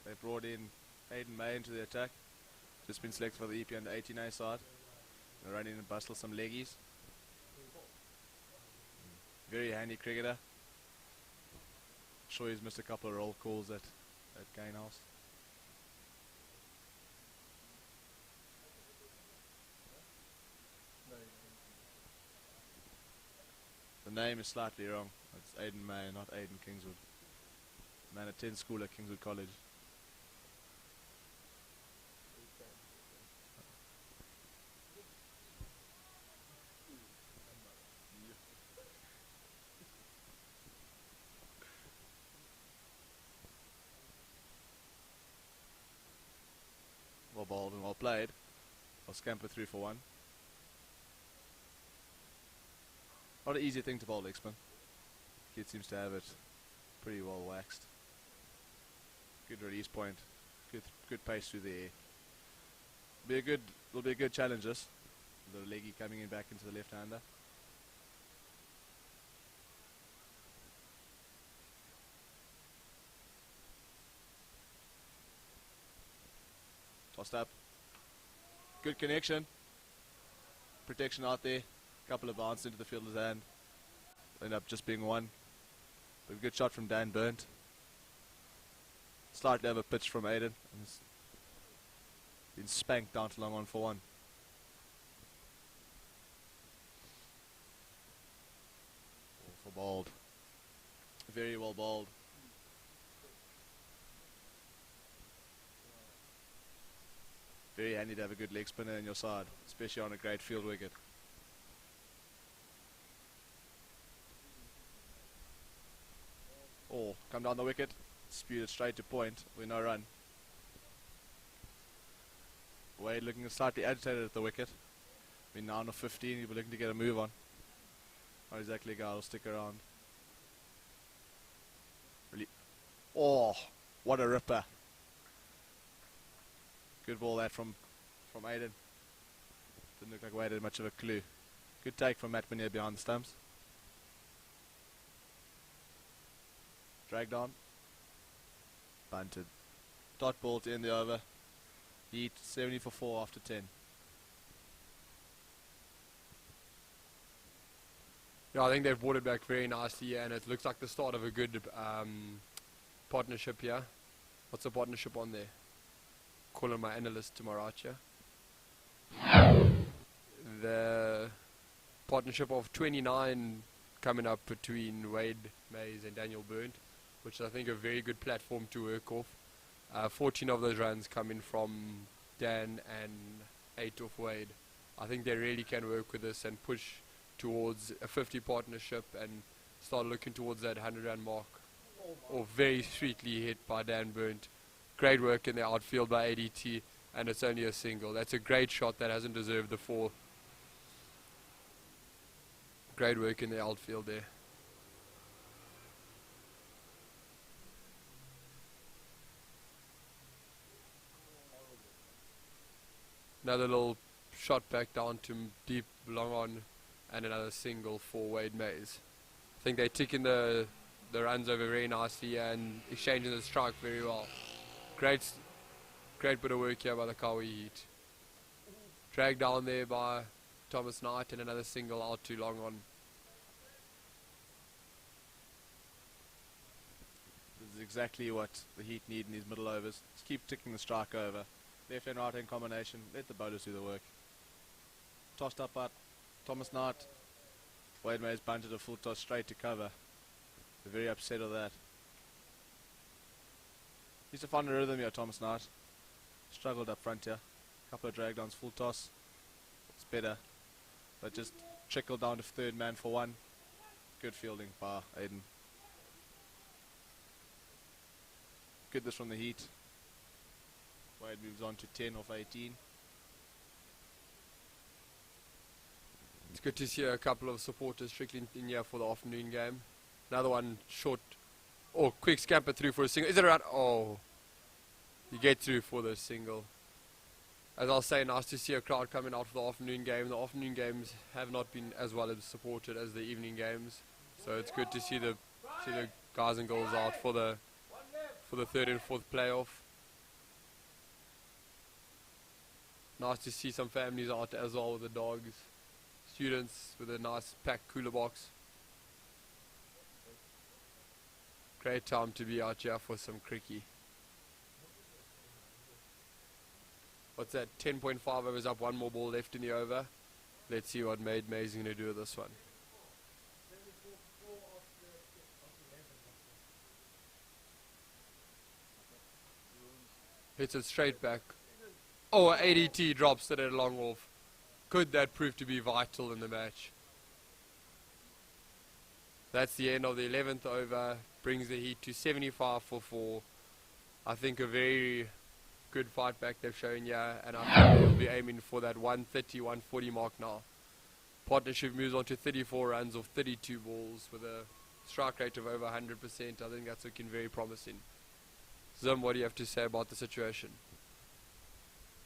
They brought in Aidan May into the attack. Just been selected for the EP under 18A side. They're running and bustle some leggies. Very handy cricketer. Sure he's missed a couple of roll calls at Gainhouse. The name is slightly wrong. It's Aidan May, not Aidan Kingswood. Man attends school at Kingswood College. bowled and well played. I'll scamper through for one. Not an easy thing to bowl leg spin. Kid seems to have it pretty well waxed. Good release point. Good pace through the air. Will be a good challenge this. The leggy coming in back into the left-hander. Tossed up. Good connection. Protection out there. Couple of bounces into the fielder's hand. End up just being one. But a good shot from Dan Burnt. Slightly over pitch from Aiden. And it's been spanked down to long on for one. For bowled. Very well bowled. Very handy to have a good leg spinner in your side, especially on a great field wicket. Or come down the wicket, spew it straight to point with no run. Wade looking slightly agitated at the wicket. I mean, now on 15, he'll be looking to get a move on. Not exactly a guy who'll stick around. Really. Oh, what a ripper. Good ball that from Aiden. Didn't look like Wade had much of a clue. Good take from Matt Muneer behind the stumps. Dragged on. Bunted. Dot ball to end the over. Heat 70 for 4 after 10. Yeah, I think they've brought it back very nicely, and it looks like the start of a good partnership here. What's the partnership on there? Calling my analyst to my right here. The partnership of 29 coming up between Wade Mays and Daniel Burnt, which is, I think, a very good platform to work off. 14 of those runs coming from Dan and 8 off Wade. I think they really can work with this and push towards a 50 partnership and start looking towards that 100-run mark. Or very sweetly hit by Dan Burnt. Great work in the outfield by ADT, and it's only a single. That's a great shot that hasn't deserved the 4. Great work in the outfield there. Another little shot back down to deep, long on, and another single for Wade Mays. I think they tick in the runs over very nicely and exchanging the strike very well. Great bit of work here by the Qhawe Heat. Dragged down there by Thomas Knight, and another single out too long on. This is exactly what the Heat need in these middle overs. Just keep ticking the strike over. Left and right hand combination. Let the bowlers do the work. Tossed up by Thomas Knight. Wade Mays bunted a full toss straight to cover. They're very upset of that. Needs to find a rhythm here, Thomas Knight. Struggled up front here. Couple of drag downs, full toss. It's better. But just trickled down to third man for one. Good fielding by Aiden. Good this from the Heat. Wade moves on to 10 off 18. It's good to see a couple of supporters trickling in here for the afternoon game. Another one short, quick scamper through for a single. Is it around? Oh, you get through for the single. As I'll say, nice to see a crowd coming out for the afternoon game. The afternoon games have not been as well as supported as the evening games, so it's good to see the guys and girls out for the third and fourth playoff. Nice to see some families out as well with the dogs. Students with a nice packed cooler box. Great time to be out here for some cricket. What's that? 10.5 overs up, one more ball left in the over. Let's see what Mays is going to do with this one. Hits it straight back. Oh, ADT drops it at a long off. Could that prove to be vital in the match? That's the end of the 11th over. Brings the Heat to 75 for 4. I think a very good fight back they've shown here, and I think they'll be aiming for that 130, 140 mark now. Partnership moves on to 34 runs of 32 balls with a strike rate of over 100%. I think that's looking very promising. Zim, what do you have to say about the situation?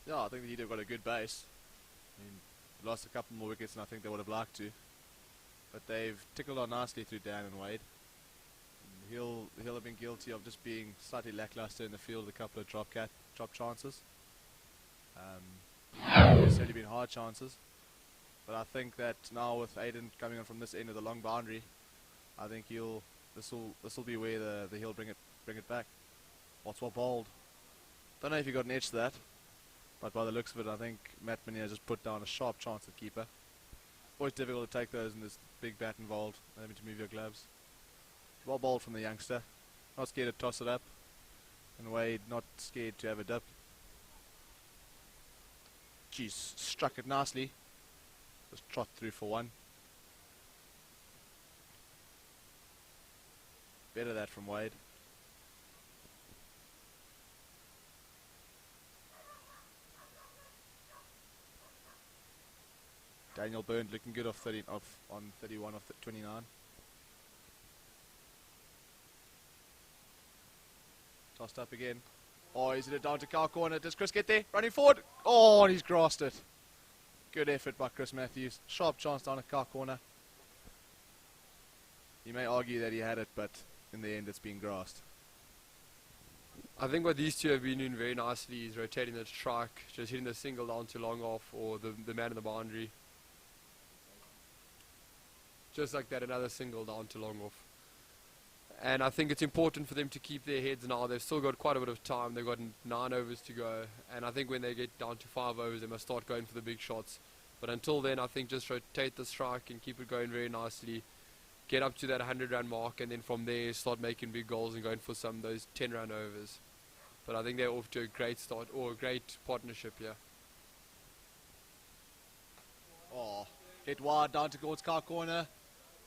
Yeah, I think the Heat have got a good base. I mean, lost a couple more wickets than I think they would have liked to. But they've tickled on nicely through Dan and Wade. And he'll have been guilty of just being slightly lackluster in the field, a couple of drop chances. It's only been hard chances. But I think that now with Aiden coming on from this end of the long boundary, I think this will be where he'll bring it back. What's well bowled. Don't know if he got an edge to that, but by the looks of it, I think Matt Minia just put down a sharp chance at keeper. Always difficult to take those, and there's big bat involved, having to move your gloves. Well bowled from the youngster, not scared to toss it up, and Wade not scared to have a dip. Jeez, struck it nicely. Just trot through for one. Better that from Wade. Daniel Byrne looking good on 31 of 29. Tossed up again. Oh, he's in it down to car corner. Does Chris get there? Running forward. Oh, and he's grassed it. Good effort by Chris Matthews. Sharp chance down at car corner. You may argue that he had it, but in the end it's been grassed. I think what these two have been doing very nicely is rotating the strike, just hitting the single down to long off, or the man in the boundary. Just like that, another single down to long off. And I think it's important for them to keep their heads now. They've still got quite a bit of time. They've got 9 overs to go. And I think when they get down to 5 overs, they must start going for the big shots. But until then, I think just rotate the strike and keep it going very nicely. Get up to that 100-run mark, and then from there start making big goals and going for some of those 10-run overs. But I think they're off to a great start, or a great partnership here. Oh, hit wide down towards car corner.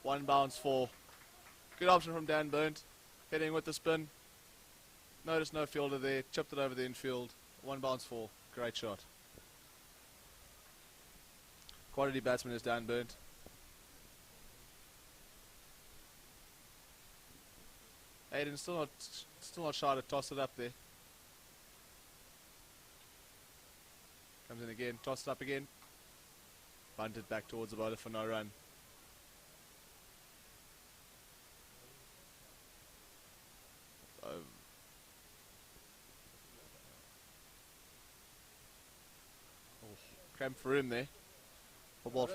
One bounce for. Good option from Dan Burnt. Heading with the spin. Notice no fielder there. Chipped it over the infield. One bounce for. Great shot. Quality batsman is Dan Burnt. Aiden still not shy to toss it up there. Comes in again. Tossed up again. Bunted back towards the bowler for no run. Cramp for him there. Well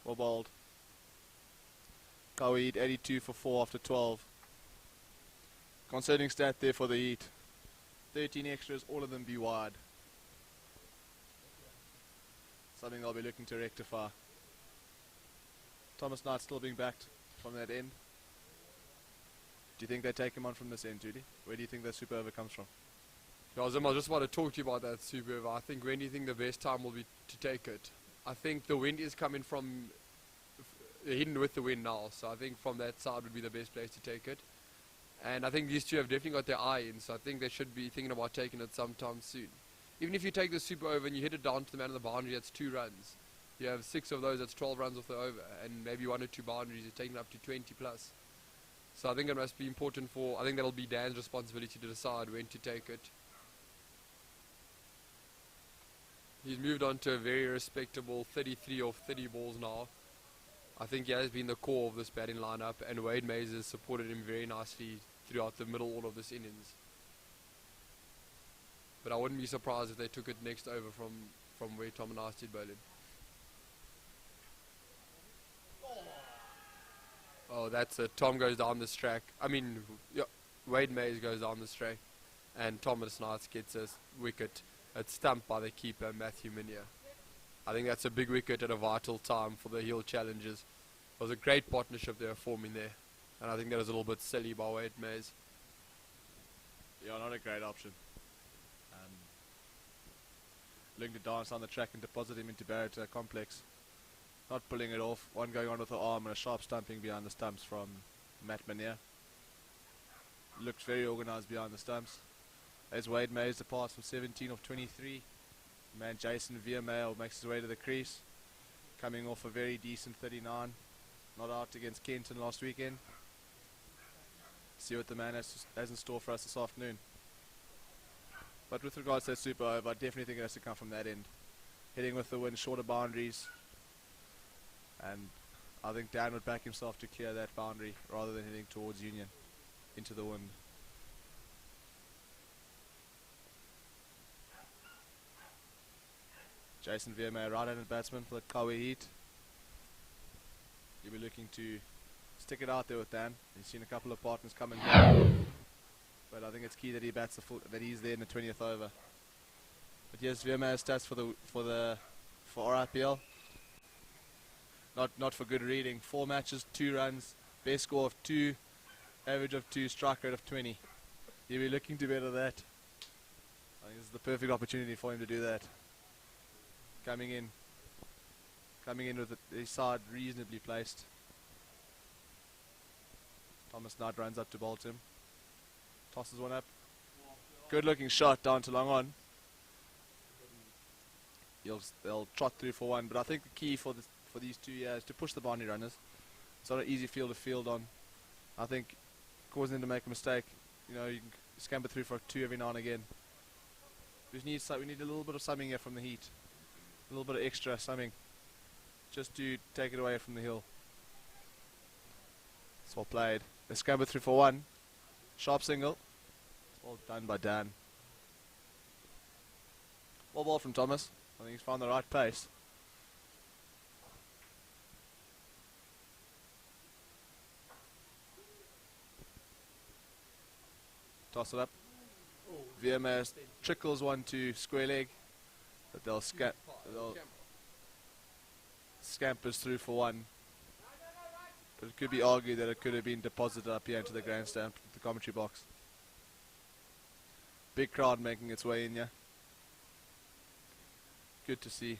bowled. Qhawe 82 for 4 after 12. Concerning stat there for the Heat. 13 extras, all of them be wide. Something they'll be looking to rectify. Thomas Knight still being backed from that end. Do you think they take him on from this end, Judy? Where do you think that super over comes from? Yeah, Zim, I just want to talk to you about that super over. I think when do you think the best time will be to take it? I think the wind is coming from hidden with the wind now, so I think from that side would be the best place to take it. And I think these two have definitely got their eye in, so I think they should be thinking about taking it sometime soon. Even if you take the super over and you hit it down to the man of the boundary, that's 2 runs. You have 6 of those, that's 12 runs off the over, and maybe 1 or 2 boundaries, you're taking up to 20 plus. So I think it must be important I think that'll be Dan's responsibility to decide when to take it. He's moved on to a very respectable 33 of 30 balls now. I think he has been the core of this batting lineup, and Wade Mays has supported him very nicely throughout the middle all of this innings. But I wouldn't be surprised if they took it next over from where Tom and I did bowling. Oh, that's it. Tom goes down this track. Wade Mays goes down this track, and Thomas Knight gets a wicket. It's stumped by the keeper, Matthew Minia. I think that's a big wicket at a vital time for the Hill Challengers. It was a great partnership they were forming there, and I think that was a little bit silly by Wade Mays. Yeah, not a great option. Looking to dance on the track and deposit him into Barrett Complex. Not pulling it off. One going on with the arm and a sharp stumping behind the stumps from Matt Minia. Looks very organised behind the stumps. As Wade Mays departs for 17 of 23. Man Jason Veermeyer makes his way to the crease. Coming off a very decent 39. Not out against Kenton last weekend. See what the man has in store for us this afternoon. But with regards to that super over, I definitely think it has to come from that end. Hitting with the wind, shorter boundaries. And I think Dan would back himself to clear that boundary rather than hitting towards Union into the wind. Jason Veermeyer, right-handed batsman for the Qhawe Heat. You'll be looking to stick it out there with Dan. He's seen a couple of partners come and go, but I think it's key that he bats that he's there in the 20th over. But yes, Veermeyer's stats for RIPL. Not for good reading. 4 matches, 2 runs, best score of 2, average of 2, strike rate of 20. You'll be looking to better that. I think this is the perfect opportunity for him to do that. Coming in with his side reasonably placed. Thomas Knight runs up to bolt him. Tosses one up. Good looking shot down to long on. They'll trot through for 1, but I think the key for these 2 years is to push the boundary runners. It's not an easy field to field on. I think causing them to make a mistake, you can scamper through for 2 every now and again. We need a little bit of something here from the Heat. A little bit of extra something. Just to take it away from the hill. It's well played. They scamper through for 1. Sharp single. Well done by Dan. Well ball from Thomas. I think he's found the right pace. Toss it up. Veermeyer trickles one to square leg. But they'll scampers through for 1. But it could be argued that it could have been deposited up here into the grandstand, the commentary box. Big crowd making its way in here. Good to see.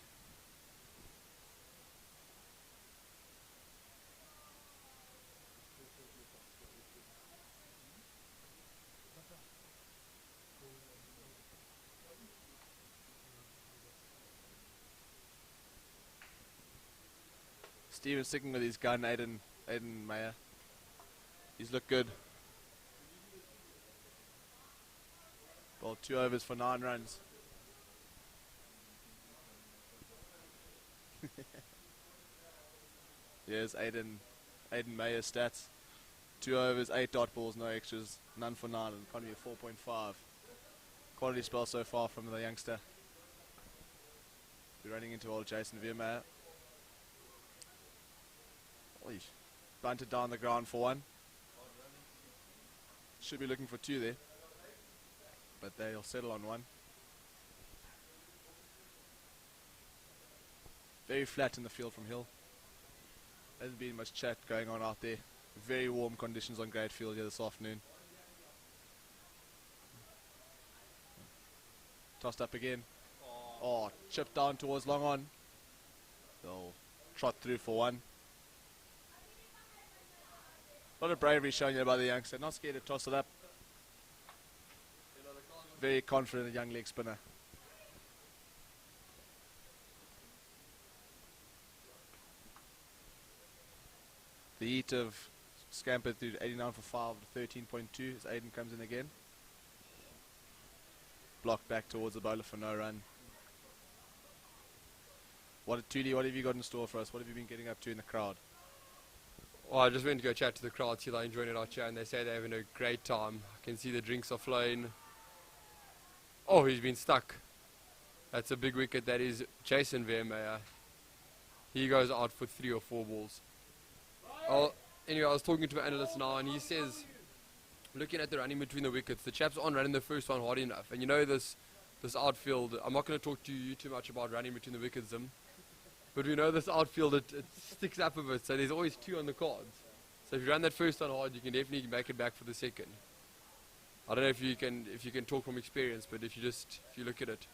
Steven sticking with his gun, Aiden Meyer. He's looked good. Well, 2 overs for 9 runs. Here's Aiden Meyer's stats. 2 overs, 8 dot balls, no extras, none for 9, and economy of 4.5. Quality spell so far from the youngster. We're running into old Jason Veermeyer. Bunted down the ground for 1. Should be looking for 2 there, but they'll settle on 1. Very flat in the field from Hill. Hasn't been much chat going on out there. Very warm conditions on Great Field here this afternoon. Tossed up again. Oh, chipped down towards long on. They'll trot through for 1. A lot of bravery shown here by the youngster. Not scared to toss it up. Very confident young leg spinner. The Heat have scampered through 89 for 5 to 13.2 as Aiden comes in again. Blocked back towards the bowler for no run. Tuli, what have you got in store for us? What have you been getting up to in the crowd? Well, I just went to go chat to the crowd, see they're enjoying it out here, and they say they're having a great time. I can see the drinks are flowing. Oh, he's been stuck. That's a big wicket. That is Jason Veermeyer. He goes out for 3 or 4 balls. Anyway, I was talking to an analyst now, and he says, looking at the running between the wickets, the chaps aren't running the first one hard enough. And this outfield, I'm not going to talk to you too much about running between the wickets, but we know this outfield, it sticks up a bit, so there's always 2 on the cards. So if you run that first one hard, you can definitely make it back for the second. I don't know if you can talk from experience, but if you look at it,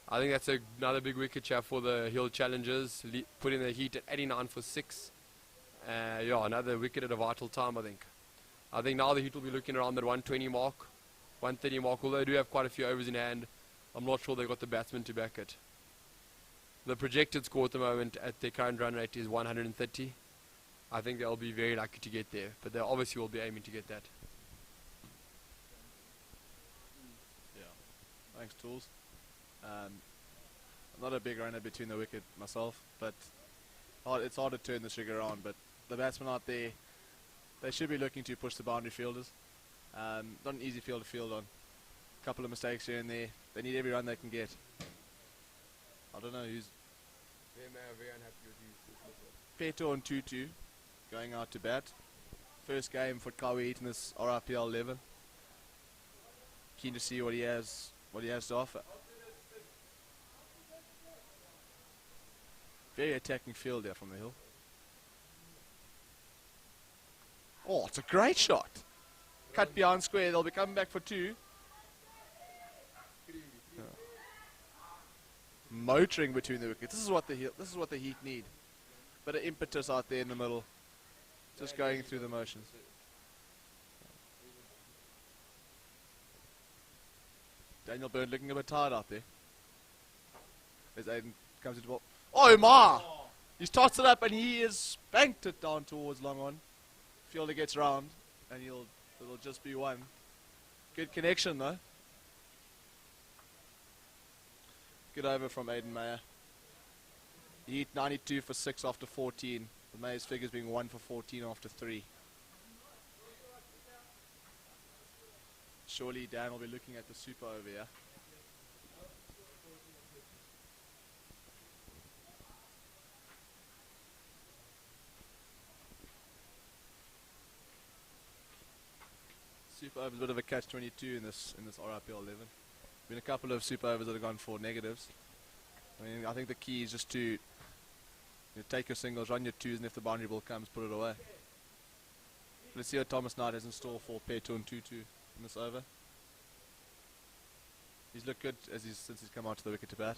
I think that's another big wicket chat for the Hill Challengers, putting the Heat at 89 for 6. Another wicket at a vital time, I think. I think now the Heat will be looking around that 120 mark. 130 mark, although they do have quite a few overs in hand. I'm not sure they've got the batsmen to back it. The projected score at the moment at their current run rate is 130. I think they'll be very lucky to get there, but they obviously will be aiming to get that. Yeah, thanks, Tools. I'm not a big runner between the wicket myself, but it's hard to turn the trigger on. But the batsmen out there, they should be looking to push the boundary fielders. Not an easy field to field on. A couple of mistakes here and there. They need every run they can get. I don't know who's... Very unhappy with Peto and Tutu going out to bat. First game for Qhawe in this RIPL11. Keen to see what he has to offer. Very attacking field there from the hill. Oh, it's a great shot. Cut behind square. They'll be coming back for two. Motoring between the wickets. This is what the Heat need. Bit of impetus out there in the middle. Just going through the motions. Daniel Byrne looking a bit tired out there. As Aiden comes into the ball. Oh my! He's tossed it up and he has banked it down towards long on. Fielder gets round and it'll just be one. Good connection though. Good over from Aiden Meyer. He hit 92 for 6 after 14. The Meyer's figures being 1 for 14 after 3. Surely Dan will be looking at the super over here. Super over is a bit of a catch-22 in this RIPL11. Been a couple of super overs that have gone for negatives. I mean, I think the key is just to take your singles, run your twos, and if the boundary ball comes, put it away. Let's see what Thomas Knight has in store for Peto and Tutu in this over. He's looked good since he's come out to the wicket to bat.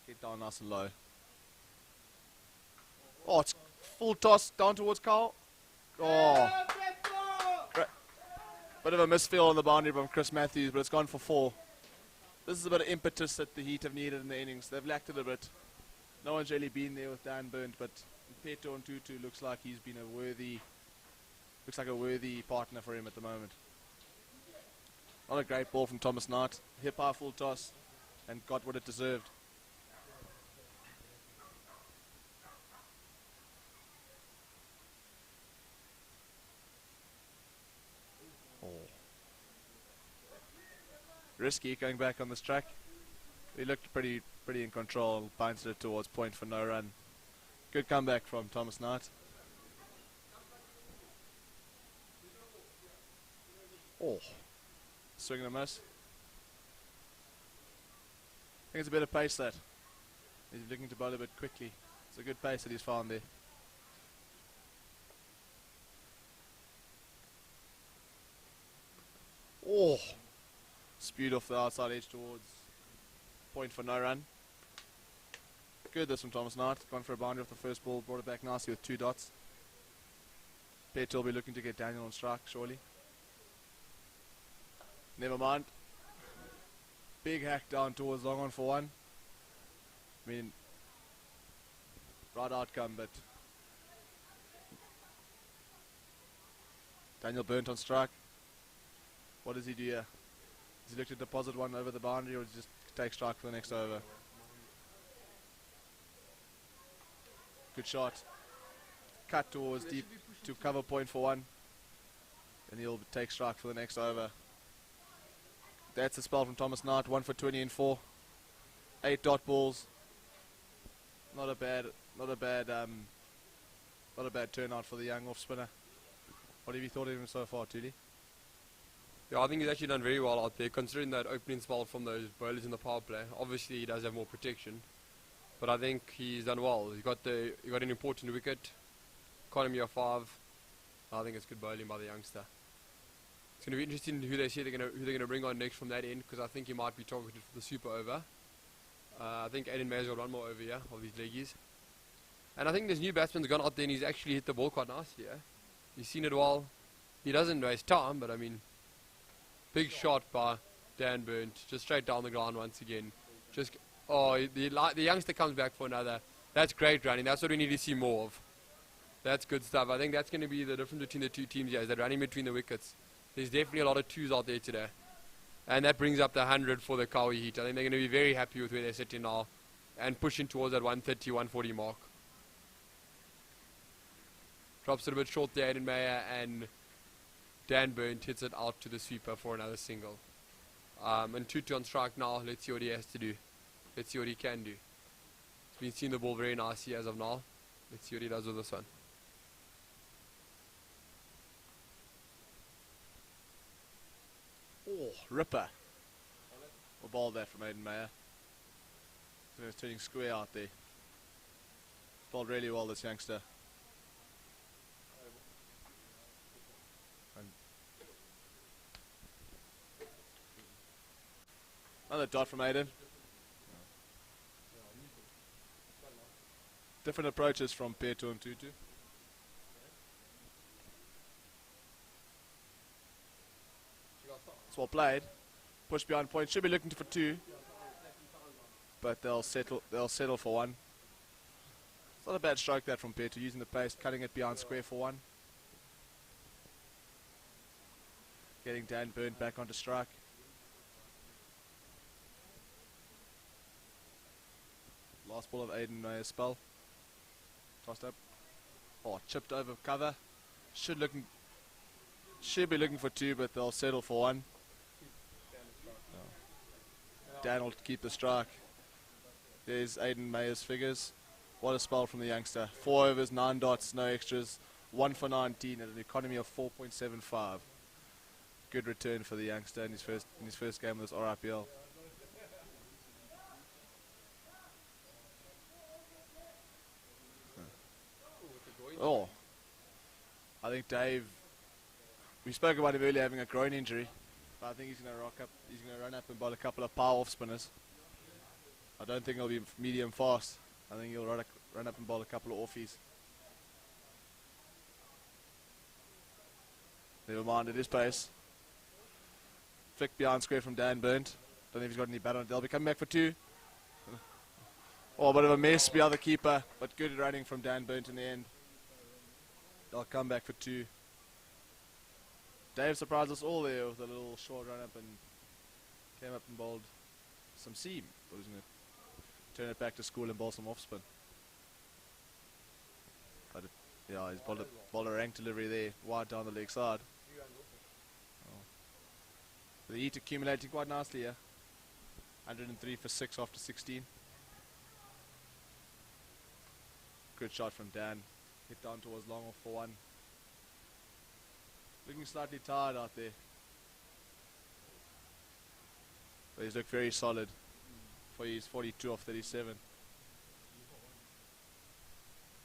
Get down nice and low. Oh, it's full toss down towards Qhawe. Oh. Bit of a misfeel on the boundary from Chris Matthews, but it's gone for 4. This is a bit of impetus that the Heat have needed in the innings. They've lacked it a bit. No one's really been there with Dan Burnt, but Peto and Tutu looks like he's been a worthy partner for him at the moment. Not a great ball from Thomas Knight. Hip high full toss and got what it deserved. Risky going back on this track. He looked pretty in control. Bounced it towards point for no run. Good comeback from Thomas Knight. Oh, swing and a miss. I think it's a bit of pace that. He's looking to bowl a bit quickly. It's a good pace that he's found there. Oh, spewed off the outside edge towards point for no run. Good this from Thomas Knight. Gone for a boundary off the first ball. Brought it back nicely with 2 dots. Peto will be looking to get Daniel on strike surely. Never mind. Big hack down towards long on for 1. I mean, right outcome, but Daniel Burnt on strike. What does he do here? Does he look to deposit one over the boundary or does he just take strike for the next over? Good shot. Cut towards deep to cover point for 1. And he'll take strike for the next over. That's a spell from Thomas Knight. 1 for 20 and 4. 8 dot balls. Not a bad turnout for the young off spinner. What have you thought of him so far, Tuli? Yeah, I think he's actually done very well out there, considering that opening spell from those bowlers in the power play. Obviously, he does have more protection, but I think he's done well. He got an important wicket, economy of 5. I think it's good bowling by the youngster. It's going to be interesting who they're going to bring on next from that end, because I think he might be targeted for the super over. I think Aiden Mayer's got 1 more over here of his leggies, and I think this new batsman's gone out there and he's actually hit the ball quite nicely. He's seen it well. He doesn't waste time, but I mean, big shot by Dan Burnt, just straight down the ground once again. Just, the youngster comes back for another. That's great running. That's what we need to see more of. That's good stuff. I think that's going to be the difference between the two teams here, is that running between the wickets. There's definitely a lot of twos out there today. And that brings up the 100 for the Qhawe Heat. I think they're going to be very happy with where they're sitting now and pushing towards that 130, 140 mark. Drops it a bit short there, Aiden Meyer, and Dan Burnt hits it out to the sweeper for another single. And Tutu on strike now. Let's see what he has to do. Let's see what he can do. He's been seeing the ball very nicely as of now. Let's see what he does with this one. Oh, ripper. A ball there from Aiden Meyer. He's turning square out there. Bowled really well, this youngster. And another dot from Aiden. Different approaches from Peto and Tutu. It's well played. Push behind point. Should be looking for two, but they'll settle for one. It's not a bad strike that from Peto, using the pace, cutting it behind square for one. Getting Dan Burnt back onto strike. Last ball of Aiden Meyer's spell. Tossed up. Oh, chipped over cover. Should be looking for two, but they'll settle for one. Dan will keep the strike. There's Aiden Meyer's figures. What a spell from the youngster. 4 overs, 9 dots, no extras. 1 for 19 at an economy of 4.75. Good return for the youngster in his first game with this RIPL. Oh, I think Dave. We spoke about him earlier having a groin injury, but I think he's going to rock up. He's going to run up and bowl a couple of power off spinners. I don't think he'll be medium fast. I think he'll run up and bowl a couple of offies. Never mind, it is pace. Flick behind square from Dan Burnt. Don't know if he's got any bat on it. They'll be coming back for two. Oh, a bit of a mess behind the keeper, but good running from Dan Burnt in the end. They'll come back for two. Dave surprised us all there with a little short run up and came up and bowled some seam. Thought he was going to turn it back to school and bowl some off spin. But yeah, he's bowled a rank delivery there, wide down the leg side. Oh. The Heat accumulating quite nicely here. 103 for 6 after 16. Good shot from Dan. Hit down towards long off for one. Looking slightly tired out there. But he's looked very solid for his 42 off 37.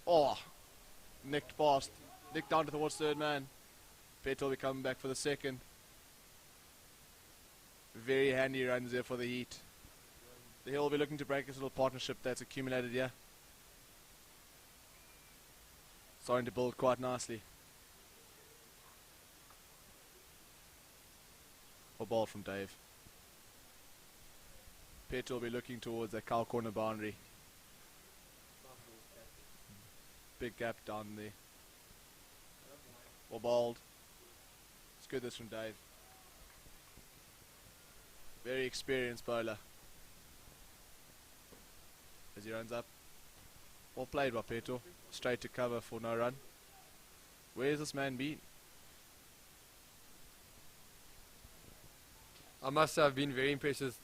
Oh! Nicked past. Nicked down towards third man. Peto will be coming back for the second. Very handy runs there for the Heat. The Hill will be looking to break this little partnership that's accumulated here. Starting to build quite nicely. A ball from Dave. Peto will be looking towards that cow corner boundary. Big gap down there. Or bowled. It's good this from Dave. Very experienced bowler. As he runs up. Well played by Peto. Straight to cover for no run. Where's this man been? I must have been very impressed with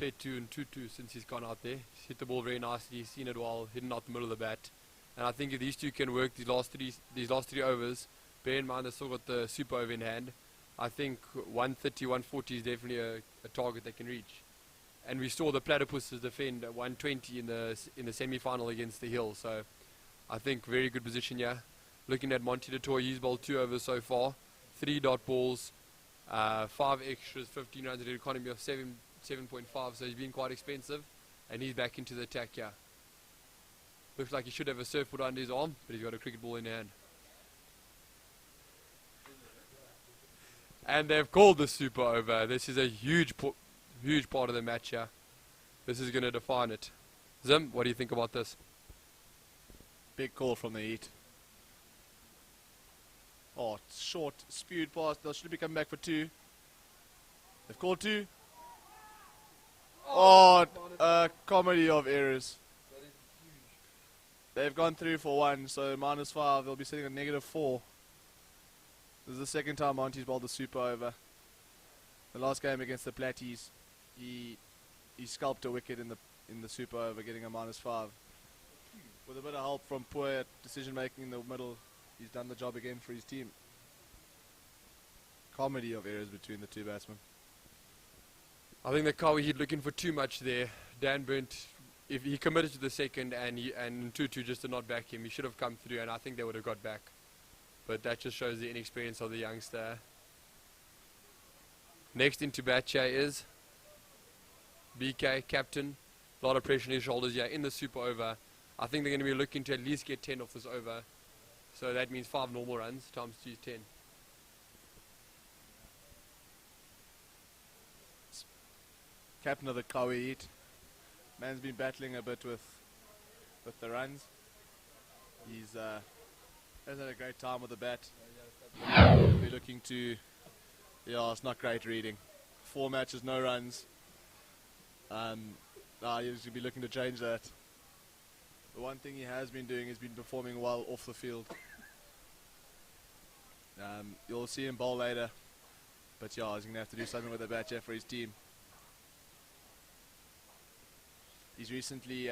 Petu and Tutu since he's gone out there. He's hit the ball very nicely, he's seen it well, hidden out the middle of the bat. And I think if these two can work these last three overs, bear in mind they've still got the super over in hand, I think 130, 140 is definitely a target they can reach. And we saw the Platypuses defend at 120 in the semi-final against the Hill, so I think very good position here. Looking at Monty Latour, he's bowled 2 overs so far, 3 dot balls, 5 extras, 15 runs at an economy of 7.5, so he's been quite expensive, and he's back into the attack here. Looks like he should have a surfboard under his arm, but he's got a cricket ball in hand. And they've called the super over. This is a huge part of the match here. This is going to define it. Zim, what do you think about this? Big call from the Heat. Oh, it's short, spewed pass. They should be coming back for 2. They've called 2. Oh, a comedy of errors. They've gone through for 1, so -5. They'll be sitting at -4. This is the second time Monty's bowled the super over. The last game against the Platties, he scalped a wicket in the super over, getting a -5. With a bit of help from poor decision making in the middle, he's done the job again for his team. Comedy of errors between the two batsmen. I think the Qhawe Heat looking for too much there. Dan Burnt, if he committed to the second and Tutu just did not back him, he should have come through, and I think they would have got back. But that just shows the inexperience of the youngster. Next into bat here is BK, captain. A lot of pressure on his shoulders here in the super over. I think they're going to be looking to at least get 10 off this over. So that means 5 normal runs times 2 is 10. Captain of the Qhawe Heat. Man's been battling a bit with the runs. He's has had a great time with the bat. He'll be looking to, yeah, it's not great reading. 4 matches, no runs. He's going to be looking to change that. The one thing he has been doing is been performing well off the field. You'll see him bowl later, but yeah, he's going to have to do something with the bat here for his team. He's recently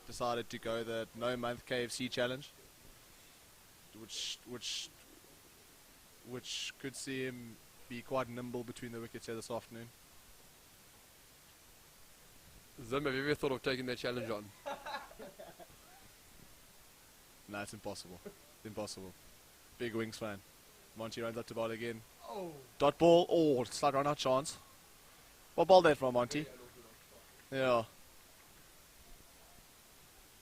decided to go the no-month KFC challenge, which could see him be quite nimble between the wickets here this afternoon. Zim, have you ever thought of taking that challenge on? No, it's impossible. Impossible. Big wings fan. Monty runs up to bowl again. Oh. Dot ball. Oh, slight run out chance. What ball there from Monty? Yeah.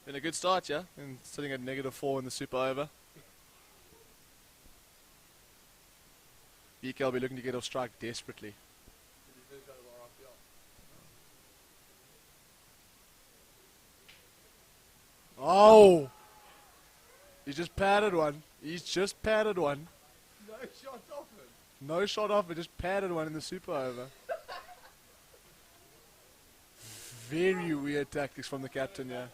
Been a good start, yeah? And sitting at -4 in the super over. BK will be looking to get off strike desperately. Oh! He just padded one. He's just padded one. No shot off him. No shot off it, just padded one in the super over. Very weird tactics from the captain, yeah.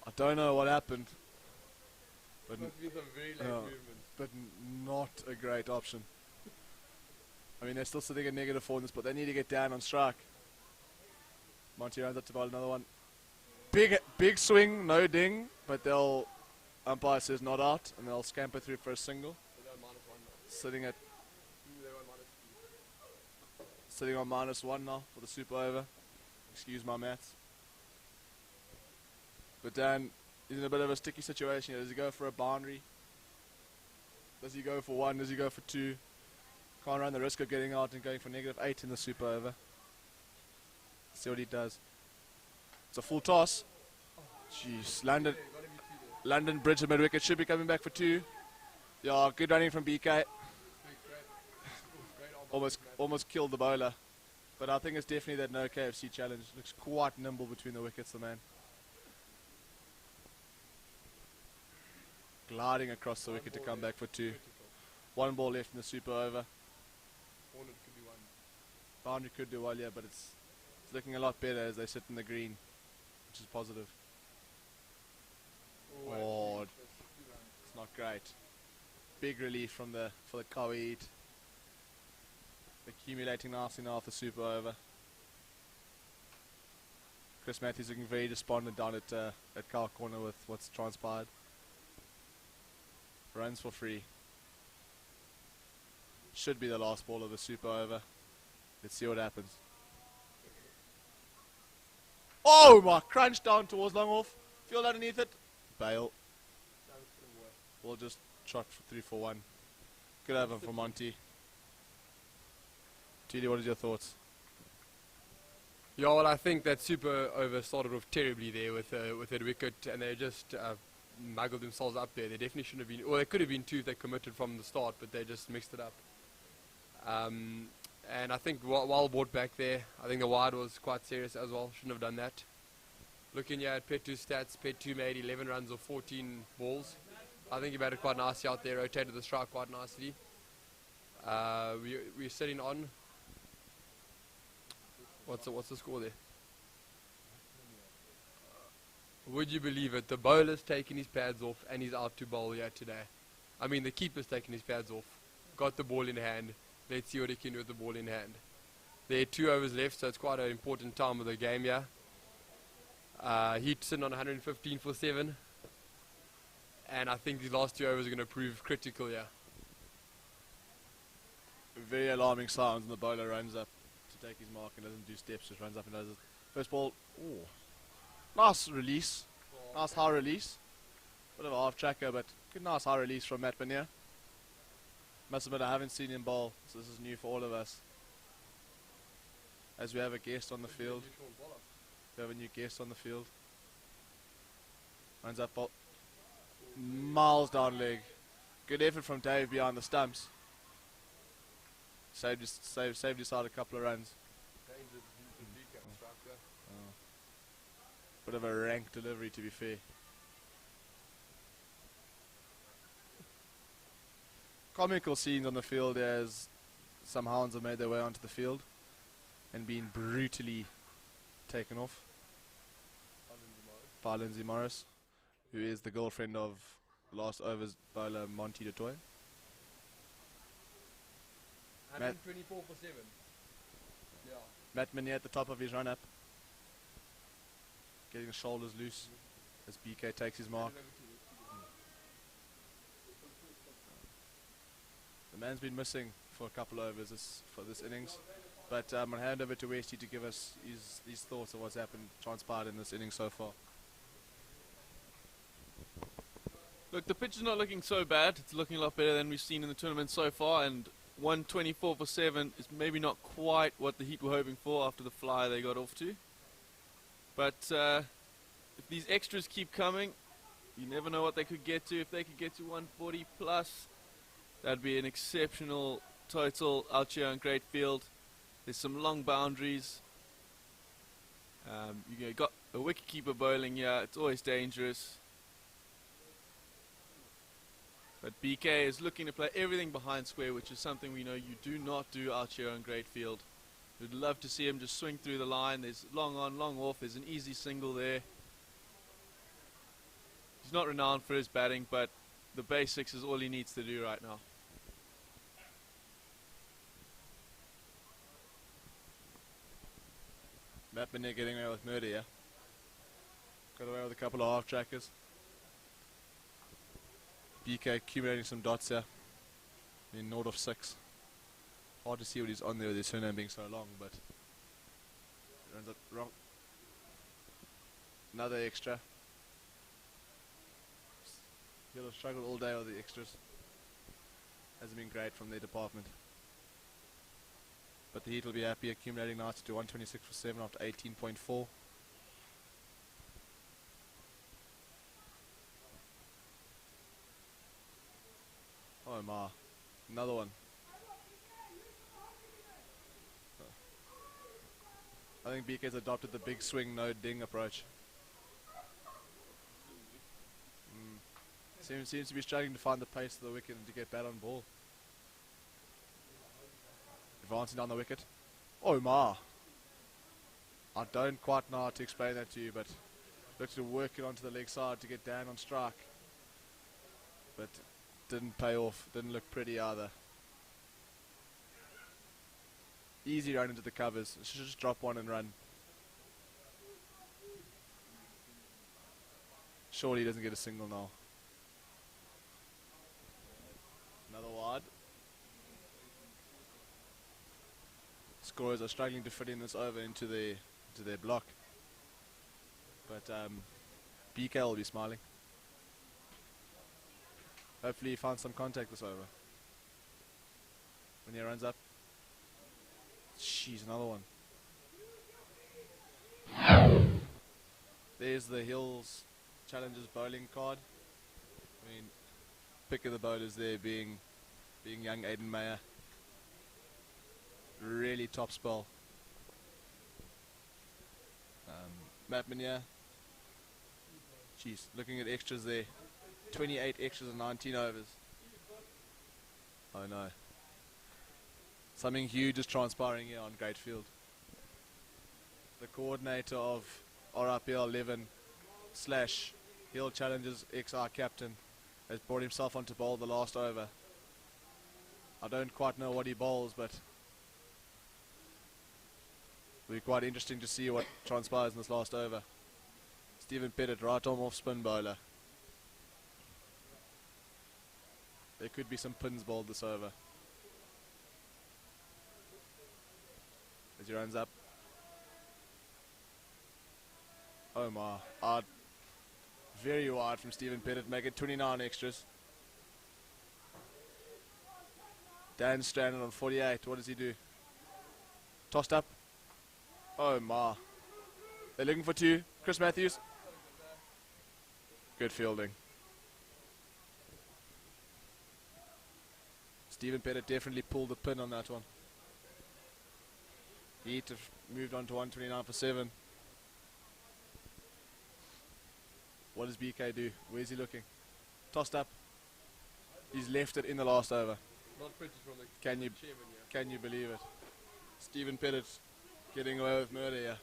I don't know what happened. But, but not a great option. I mean, they're still sitting at -4 in this, but they need to get down on strike. Monty runs up to bowl another one. Big swing, no ding, but umpire says not out, and they'll scamper through for a single. Sitting on -1 now for the super over. Excuse my maths. But Dan is in a bit of a sticky situation here. Does he go for a boundary? Does he go for 1? Does he go for 2? Can't run the risk of getting out and going for -8 in the super over. See what he does. It's a full toss. Jeez, London Bridge at mid-wicket should be coming back for 2. Yeah, good running from BK. Almost killed the bowler. But I think it's definitely that no KFC challenge. Looks quite nimble between the wickets, the man. Gliding across the wicket to come back for 2. 1 ball left in the super over. Boundary could do well, yeah, but it's looking a lot better as they sit in the green, which is positive. Oh, it's not great. Big relief for the Qhawe Heat. Accumulating nicely now off the super over. Chris Matthews looking very despondent down at Carl corner with what's transpired. Runs for free. Should be the last ball of the super over. Let's see what happens. Oh my, crunch down towards long off. Field underneath it. Bail. We'll just trot for 3 for 1. Good over for Monty. TD, what is your thoughts? Yeah, well, I think that super over started off terribly there with that wicket, and they just muggled themselves up there. They definitely shouldn't have been, or they could have been two if they committed from the start, but they just mixed it up. And I think while brought back there, I think the wide was quite serious as well. Shouldn't have done that. Looking here at Petu's stats, Petu made 11 runs or 14 balls. I think he batted quite nicely out there, rotated the strike quite nicely. We're sitting on. What's the score there? Would you believe it? The bowler's taking his pads off and he's out to bowl here today. I mean, the keeper's taking his pads off. Got the ball in hand. Let's see what he can do with the ball in hand. There are 2 overs left, so it's quite an important time of the game here. He's sitting on 115 for 7. And I think these last 2 overs are going to prove critical here. Very alarming sounds, and the bowler runs up to take his mark and doesn't do steps, just runs up and does it. First ball, ooh. Nice release. Nice high release. Bit of a half tracker, but good nice high release from Matt Benier. Must admit, I haven't seen him bowl, so this is new for all of us. As we have a guest on the field. We have a new guest on the field. Runs up, ball. Miles down leg. Good effort from Dave behind the stumps. Saved his side a couple of runs. Bit of a rank delivery, to be fair. Comical scenes on the field as some hounds have made their way onto the field and been brutally taken off by Lindsay Morris, who is the girlfriend of last over's bowler Monty du Toit. 124 for 7. Yeah. Matt Minier at the top of his run-up, getting the shoulders loose as BK takes his mark. The man's been missing for a couple of overs for this innings, but I'm going to hand over to Westy to give us his thoughts on what's happened, transpired in this innings so far. Look, the pitch is not looking so bad. It's looking a lot better than we've seen in the tournament so far, and 124 for 7 is maybe not quite what the Heat were hoping for after the fly they got off to. But if these extras keep coming, you never know what they could get to. If they could get to 140 plus, that'd be an exceptional total out here on Great Field. There's some long boundaries. You got a wicketkeeper bowling here. It's always dangerous. But BK is looking to play everything behind square, which is something we know you do not do out here on Great Field. We'd love to see him just swing through the line. There's long on, long off. There's an easy single there. He's not renowned for his batting, but the basics is all he needs to do right now. Matt Benier getting away with murder, yeah? Got away with a couple of half-trackers. BK accumulating some dots here. In 0 of 6. Hard to see what he's on there with his surname being so long, but runs up wrong. Another extra. He'll have struggled all day with the extras. Hasn't been great from their department. But the Heat will be happy, accumulating nicely to 126 for 7 after 18.4. Oh my, another one. I think BK's adopted the big swing, no ding approach. Seems to be struggling to find the pace of the wicket and to get bat on ball. Advancing down the wicket. Oh my. I don't quite know how to explain that to you, but looks to work it onto the leg side to get down on strike. But didn't pay off, didn't look pretty either. Easy run into the covers, should just drop one and run. Surely he doesn't get a single now. Another wide. Scorers are struggling to fit in this over into their block. But BK will be smiling. Hopefully he found some contact this over. When he runs up. Jeez, another one. There's the Hills Challengers bowling card. I mean, pick of the bowlers there being young Aiden Meyer. Really top spell. Matt Minier. Jeez, looking at extras there. 28 extras and 19 overs. Oh no. Something huge is transpiring here on Greatfield. The coordinator of RIPL11 / Hill Challengers XR captain has brought himself onto bowl the last over. I don't quite know what he bowls, but it'll be quite interesting to see what transpires in this last over. Stephen Pettit, right arm off spin bowler. There could be some pins bowled this over. As he runs up. Oh my. Very wide from Stephen Pettit, make it 29 extras. Dan stranded on 48. What does he do? Tossed up. Oh my. They're looking for 2. Chris Matthews. Good fielding. Stephen Pettit definitely pulled the pin on that one. Heat have moved on to 129 for 7. What does BK do? Where's he looking? Tossed up. He's left it in the last over. Not pretty from the Can you chairman, yeah. can you believe it? Stephen Pettit getting away with murder here.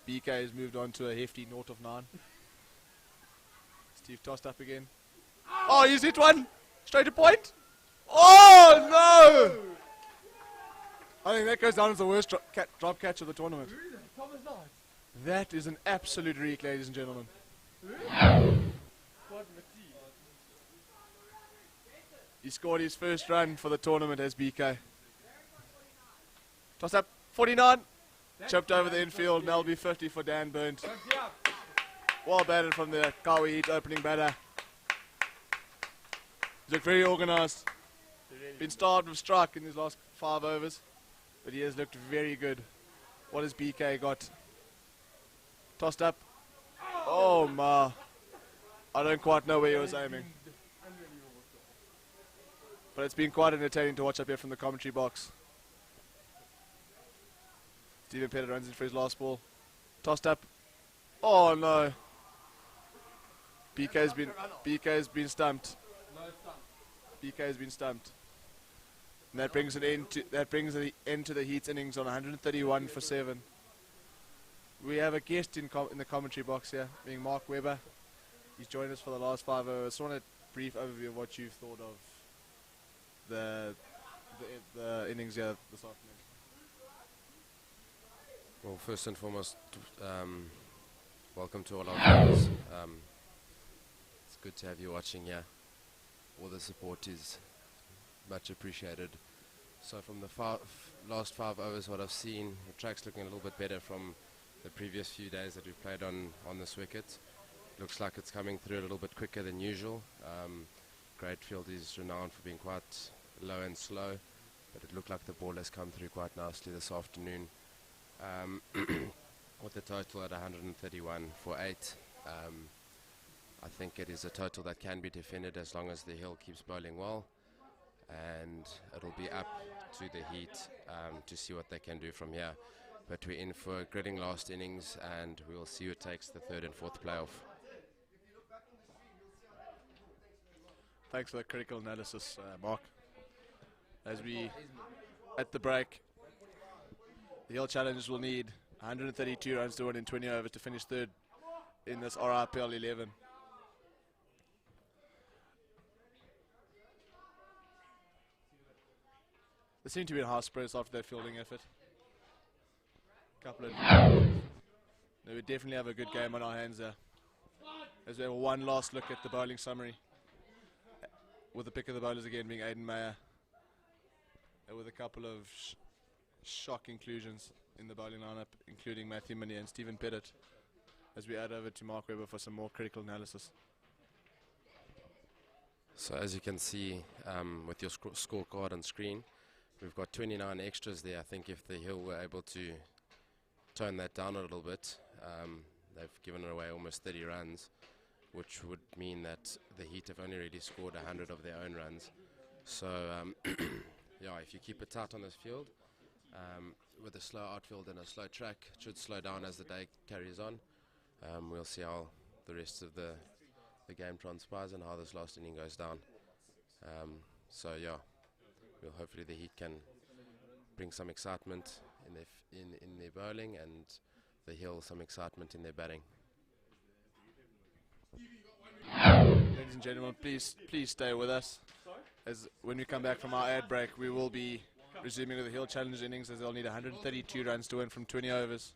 BK has moved on to a hefty 0 of 9. Steve tossed up again. Oh, he's hit one! Straight to point! Oh no! I think that goes down as the worst drop catch of the tournament. That is an absolute reek, ladies and gentlemen. He scored his first run for the tournament as BK. Toss up, 49. Chipped over the infield, Melby 50 for Dan Burnt. Well batted from the Qhawe Heat opening batter. He's looked very organised. Been starved of strike in his last 5 overs, but he has looked very good. What has BK got? Tossed up. Oh my. I don't quite know where he was aiming. But it's been quite entertaining to watch up here from the commentary box. Stephen Pettit runs in for his last ball. Tossed up. Oh no. BK's been stumped. BK's been stumped. And that brings an end to the Heat's innings on 131 for 7. We have a guest in the commentary box here, being Mark Webber. He's joined us for the last 5 overs. I just want a brief overview of what you've thought of the innings here this afternoon. Well, first and foremost, welcome to all our viewers. It's good to have you watching here. All the support is much appreciated. So from the last 5 overs, what I've seen, the track's looking a little bit better from the previous few days that we've played on this wicket. Looks like it's coming through a little bit quicker than usual. Greatfield is renowned for being quite low and slow, but it looked like the ball has come through quite nicely this afternoon. With the total at 131 for 8, I think it is a total that can be defended as long as the Hill keeps bowling well, and it'll be up to the Heat to see what they can do from here. But we're in for a gritting last innings, and we will see who takes the 3rd and 4th playoff. Thanks for the critical analysis, Mark. As we, at the break, the Hill Challengers will need 132 runs to win in 20 overs to finish 3rd in this RIPL11. They seem to be in high spirits after their fielding effort. We definitely have a good game on our hands there. As we have one last look at the bowling summary, with the pick of the bowlers again being Aiden Meyer, and with a couple of shock inclusions in the bowling lineup, including Matthew Minier and Stephen Pettit, as we add over to Mark Webber for some more critical analysis. So as you can see with your scorecard on screen, we've got 29 extras there. I think if the Hill were able to tone that down a little bit, they've given away almost 30 runs. which would mean that the Heat have only really scored 100 of their own runs. So, yeah, if you keep it tight on this field, with a slow outfield and a slow track, it should slow down as the day carries on. We'll see how the rest of the game transpires and how this last inning goes down. So, yeah, hopefully the Heat can bring some excitement in their bowling, and the Hill some excitement in their batting. Ladies and gentlemen, please stay with us. As when we come back from our ad break, we will be resuming with the Hill Challenge innings, as they'll need 132 runs to win from 20 overs.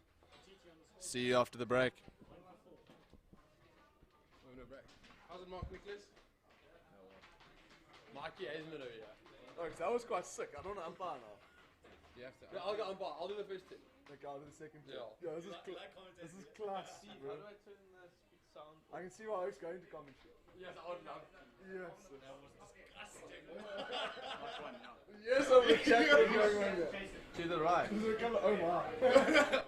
See you after the break. How's it, Mark Nicholas? Mikey Hazelman over here. Oh, that was quite sick. I don't know umpire now. You have to. I'll go umpire. I'll do the first two. Okay, I'll do the second. Yeah. This is class, bro. How do I turn the speak sound? I can see why I was going to commentary. Yes, I would love. Yes. That was disgusting. Yes, I'm the check going on here. To the right. Oh my.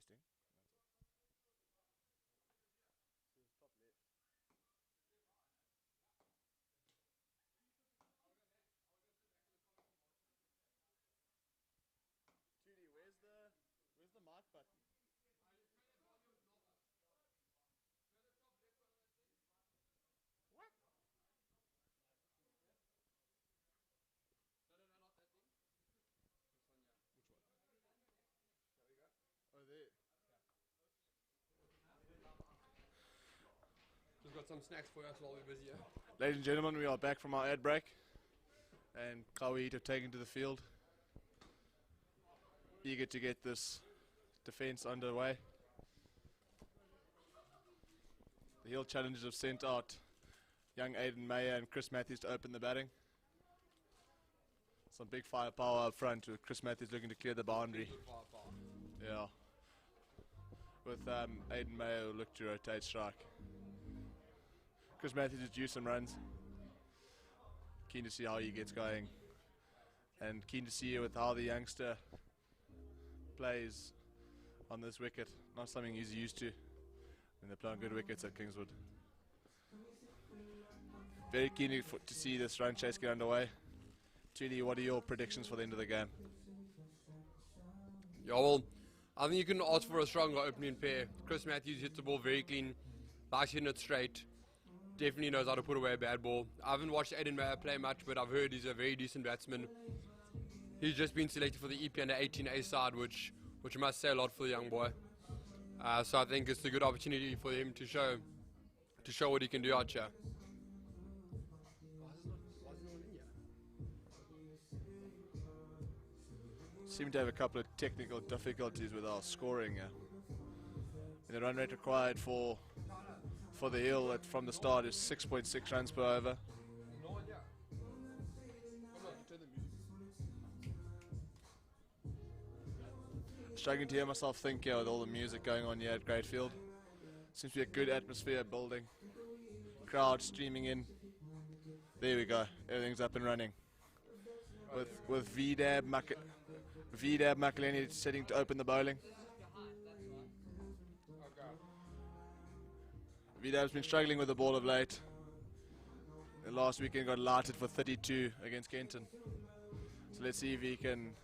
Testing. Judy, where's the mic button? What? No, not that thing. This one, yeah. Which one? Oh, there. Just got some snacks for us while we're busy. Ladies and gentlemen, we are back from our ad break, and Qhawe have taken to the field, eager to get this defence underway. The Hill Challengers have sent out young Aidan Mayer and Chris Matthews to open the batting. Some big firepower up front with Chris Matthews looking to clear the boundary. Yeah. With Aidan Mayer who look to rotate strike. Chris Matthews is due some runs. Keen to see how he gets going. And keen to see with how the youngster plays on this wicket. Not something he's used to. And they play on good wickets at Kingswood. Very keen to see this run chase get underway. Chidi, what are your predictions for the end of the game? Yeah, well, I think you can ask for a stronger opening pair. Chris Matthews hits the ball very clean, likes hitting it straight. Definitely knows how to put away a bad ball. I haven't watched Aidan Mayer play much, but I've heard he's a very decent batsman. He's just been selected for the EP under 18A side, which must say a lot for the young boy. So I think it's a good opportunity for him to show what he can do out here. Seem to have a couple of technical difficulties with our scoring. And the run rate required for the Hill from the start is 6.6 runs per over. Struggling to hear myself think here with all the music going on here at Greatfield. Seems to be a good atmosphere building. Crowd streaming in. There we go. Everything's up and running. With Vidab Makaleni setting to open the bowling. Vidab's been struggling with the ball of late. The last weekend got lighted for 32 against Kenton. So let's see if he can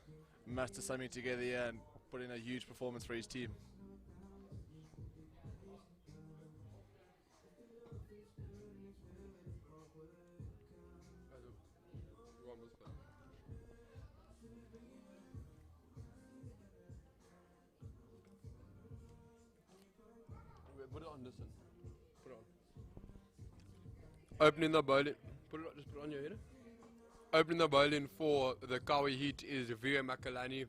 muster something together here and put in a huge performance for his team. Put it on, listen. Put it on. Opening the bowling. Just put it on your head. Opening the bowling for the Qhawe Heat is Qhawe Makalani.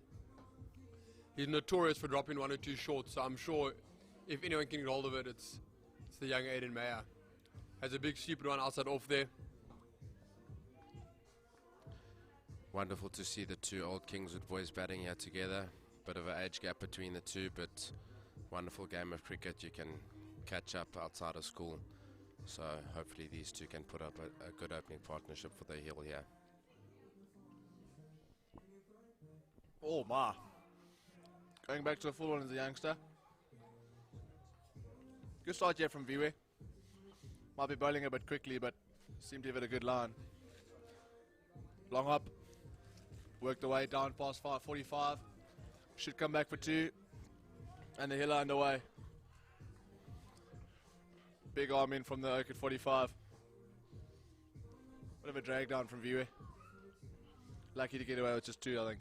He's notorious for dropping one or two shorts, so I'm sure if anyone can get hold of it, it's the young Aidan Mayer. Has a big stupid one outside off there. Wonderful to see the two old Kingswood boys batting here together. Bit of an age gap between the two, but wonderful game of cricket. You can catch up outside of school. So hopefully these two can put up a good opening partnership for the Hill here. Oh my. Going back to the full one as a youngster. Good start here from Qhawe. Might be bowling a bit quickly, but seemed to have a good line. Long up. Worked away down past 5:45. Should come back for two. And the Hill are underway. Big arm in from the Oak at 45. Bit of a drag down from Qhawe. Lucky to get away with just two, I think.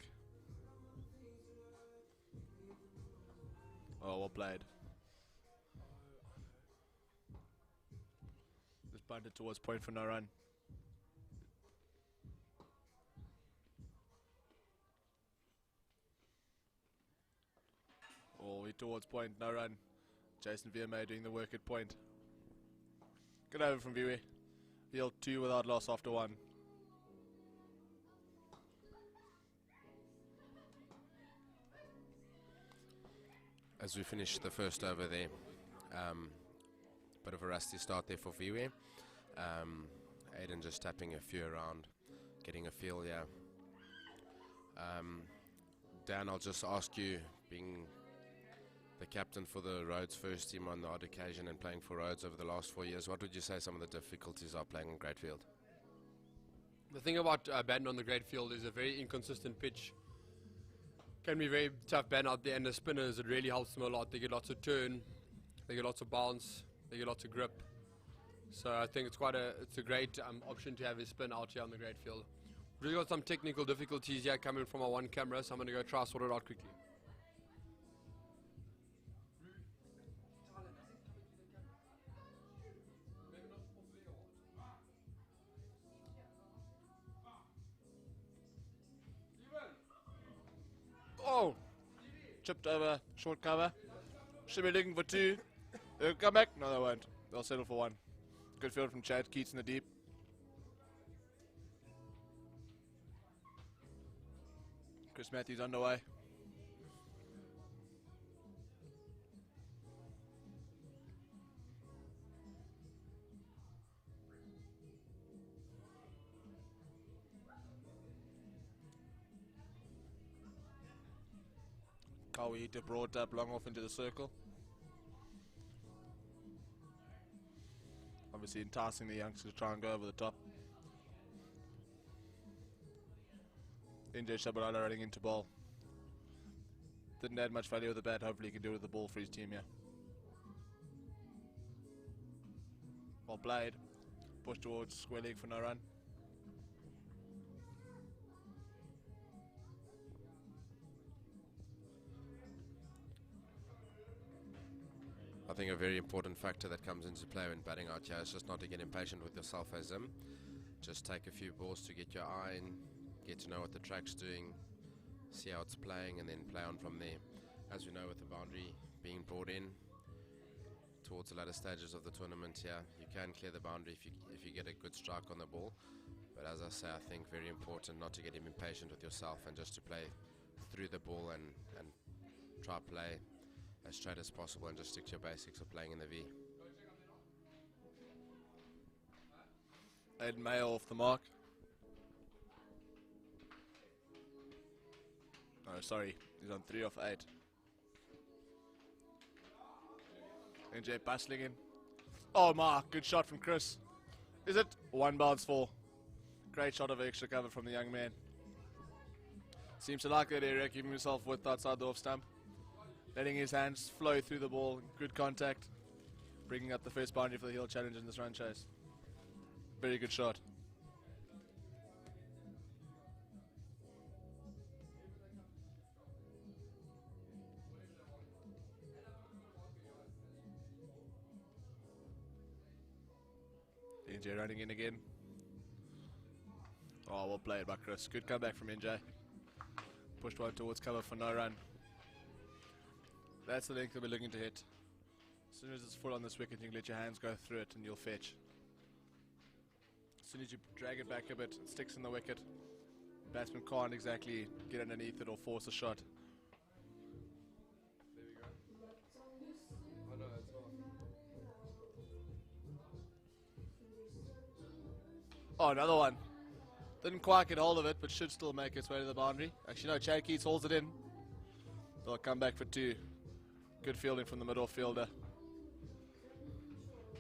Oh, well played. Just bunted towards point for no run. Oh, we towards point, no run. Jason VMA doing the work at point. Good over from Qhawe. Field 2 without loss after 1. As we finish the first over there, bit of a rusty start there for Qhawe. Aidan just tapping a few around, getting a feel here. Dan, I'll just ask you, being the captain for the Rhodes first team on the odd occasion and playing for Rhodes over the last 4 years, what would you say some of the difficulties are playing on Great Field? The thing about batting on the Great Field is a very inconsistent pitch. Can be very tough batting out there, and the spinners, it really helps them a lot. They get lots of turn, they get lots of bounce, they get lots of grip. So I think it's a great option to have his spin out here on the Great Field. We've got some technical difficulties here coming from our one camera, so I'm going to go try sort it out quickly. Oh! Chipped over, short cover. Should be looking for 2. They'll come back? No, they won't. They'll settle for 1. Good field from Chad Keats in the deep. Chris Matthews underway. Qhawe hit a broad tap long off into the circle. Obviously enticing the youngsters to try and go over the top. NJ Shabalala running into ball. Didn't add much value with the bat. Hopefully he can do it with the ball for his team here. Well played. Push towards square leg for no run. I think a very important factor that comes into play when batting out here is just not to get impatient with yourself as him. Just take a few balls to get your eye in, get to know what the track's doing, see how it's playing, and then play on from there. As we know, with the boundary being brought in towards the latter stages of the tournament here, you can clear the boundary if you get a good strike on the ball. But as I say, I think very important not to get impatient with yourself and just to play through the ball and try play as straight as possible and just stick to your basics of playing in the V. Ed Mayo off the mark. Oh, sorry, he's on 3 off 8. NJ bustling in. Oh, Mark, good shot from Chris. Is it? 1 bounce 4. Great shot of extra cover from the young man. Seems to like that area, keeping himself width outside the off stump. Letting his hands flow through the ball. Good contact. Bringing up the first boundary for the Hill Challenge in this run chase. Very good shot. NJ running in again. Oh, well played by Chris. Good comeback from NJ. Pushed one towards cover for no run. That's the length that we're looking to hit. As soon as it's full on this wicket, you can let your hands go through it and you'll fetch. As soon as you drag it back a bit, it sticks in the wicket. Batsman can't exactly get underneath it or force a shot. There we go. Oh no, it's off. Oh, another one. Didn't quite get hold of it, but should still make its way to the boundary. Actually, no, Chad Keats holds it in. They'll come back for 2. Good fielding from the middle fielder.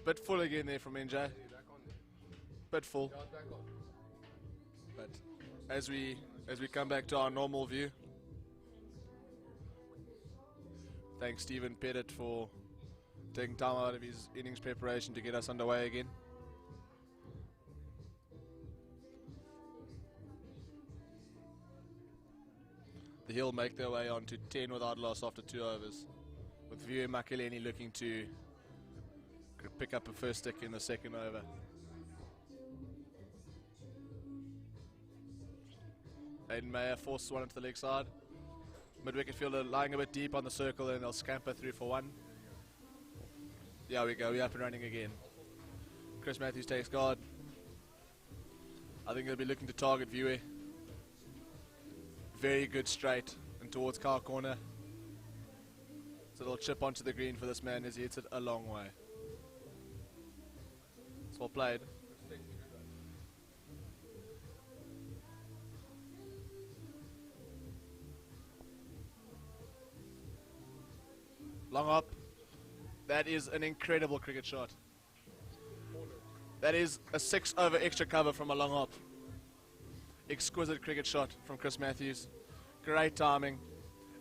Bit full again there from NJ. Bit full. But as we come back to our normal view, thanks Stephen Pettit for taking time out of his innings preparation to get us underway again. The Hill make their way on to 10 without loss after 2 overs, with View Makeleni looking to pick up a first stick in the second over. Aiden Mayer forces one into the leg side. Mid-wicket fielder lying a bit deep on the circle, and they'll scamper through for 1. There we go, we're up and running again. Chris Matthews takes guard. I think they'll be looking to target View. Very good straight and towards car corner. So they'll chip onto the green for this man as he hits it a long way. It's well played. Long hop. That is an incredible cricket shot. That is a 6 over extra cover from a long hop. Exquisite cricket shot from Chris Matthews. Great timing,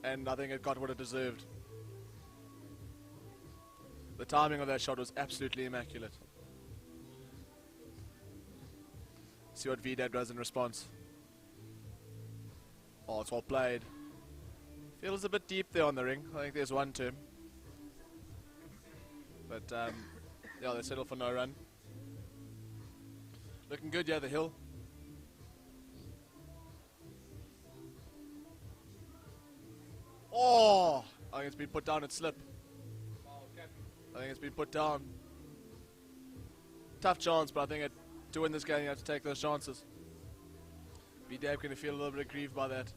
and I think it got what it deserved. The timing of that shot was absolutely immaculate. See what Vidad does in response. Oh, it's well played. Feels a bit deep there on the ring. I think there's one term. But, yeah, they settle for no run. Looking good, yeah, the hill. Oh! I think it's been put down at slip. I think it's been put down. Tough chance, but I think to win this game you have to take those chances. V-Dab going to feel a little bit aggrieved by that.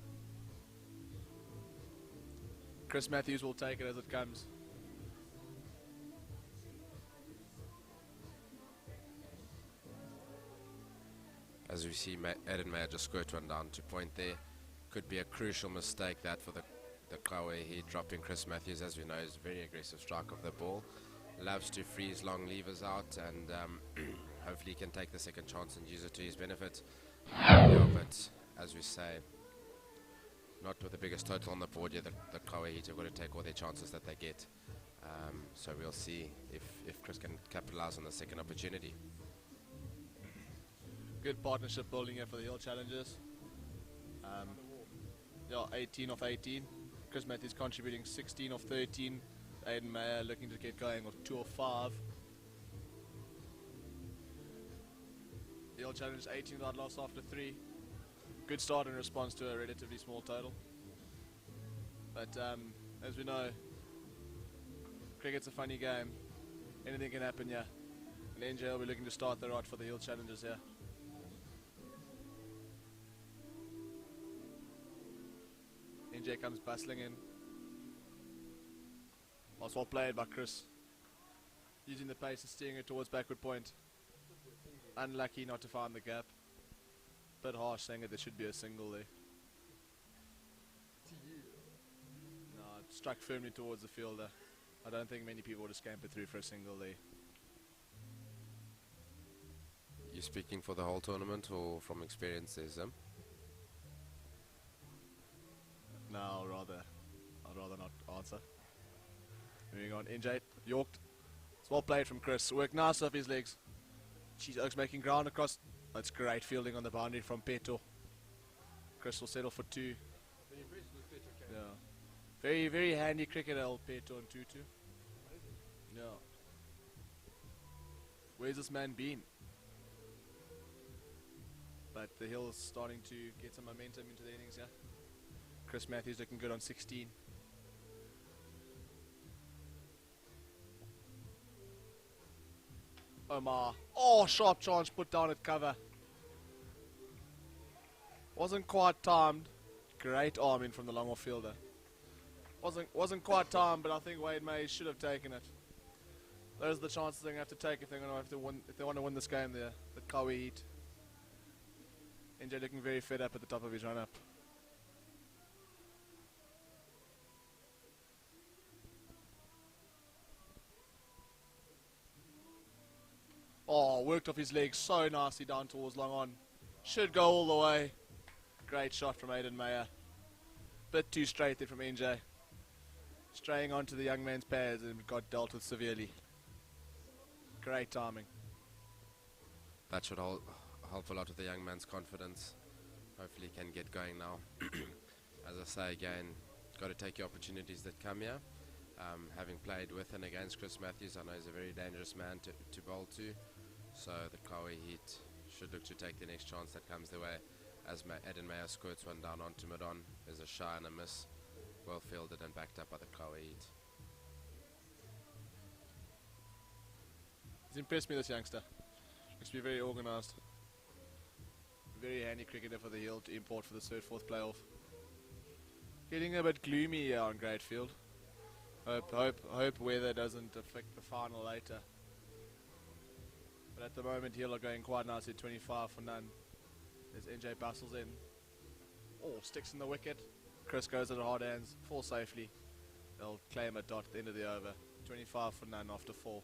Chris Matthews will take it as it comes. As we see, Eden Meyer just squirt one down to point there. Could be a crucial mistake that for the Qhawe here, dropping Chris Matthews, as we know, is a very aggressive strike of the ball. Loves to freeze long levers out, and hopefully he can take the second chance and use it to his benefit. Yeah, but as we say, not with the biggest total on the board yet. The Qhawe Heat are going to take all their chances that they get. So we'll see if Chris can capitalize on the second opportunity. Good partnership building here for the Hill Challengers. Yeah, 18 of 18. Chris Matthews contributing 16 of 13. Aiden Meyer looking to get going with 2 of 5. The Hill Challengers 18 without loss after 3. Good start in response to a relatively small total. But as we know, cricket's a funny game. Anything can happen here. And NJ will be looking to start the right for the Hill Challengers here. NJ comes bustling in. Well played by Chris. Using the pace and steering it towards backward point. Unlucky not to find the gap. Bit harsh saying that there should be a single there. No, it struck firmly towards the fielder. I don't think many people would have scampered through for a single there. You speaking for the whole tournament or from experience there, Zim? No, I'd rather not answer. Moving on, NJ, Yorked. It's well played from Chris. Worked nice off his legs. Cheese Oaks making ground across. That's great fielding on the boundary from Peto. Chris will settle for 2. Yeah. Very, very handy cricketer, old Peto and 2-2. Yeah. Where's this man been? But the Hill's starting to get some momentum into the innings, yeah. Chris Matthews looking good on 16. Omar. Oh, sharp chance put down at cover. Wasn't quite timed. Great arm in from the long off fielder. Wasn't quite timed, but I think Wade Mays should have taken it. Those are the chances they're going to have to take if they're going to have to win, if they want to win this game there. The Qhawe Heat. NJ looking very fed up at the top of his run up. Oh, worked off his legs so nicely down towards long on. Should go all the way. Great shot from Aiden Meyer. Bit too straight there from NJ. Straying onto the young man's pads and got dealt with severely. Great timing. That should help a lot with the young man's confidence. Hopefully he can get going now. As I say again, got to take your opportunities that come here. Having played with and against Chris Matthews, I know he's a very dangerous man to bowl to. So the Qhawe Heat should look to take the next chance that comes their way. As Eden Meyer squirts one down onto mid-on, there's a shy and a miss. Well fielded and backed up by the Qhawe Heat. He's impressed me, this youngster. Looks to be very organised. Very handy cricketer for the Hill to import for the third, fourth playoff. Getting a bit gloomy here on Greatfield. Hope weather doesn't affect the final later. But at the moment, Hill are going quite nicely, 25 for none. There's NJ bustles in. Oh, sticks in the wicket. Chris goes at hard hands, falls safely. They'll claim a dot at the end of the over. 25 for none after 4.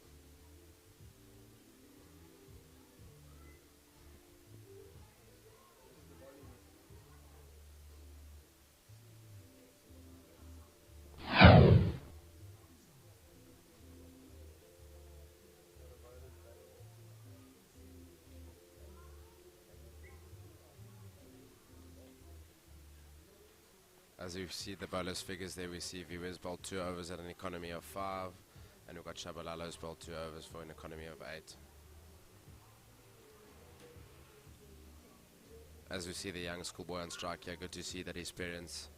As you see the bowlers figures there, we see Viewers bowled 2 overs at an economy of 5, and we've got Shabalala's bowled 2 overs for an economy of 8. As we see the young schoolboy on strike here, good to see that his parents,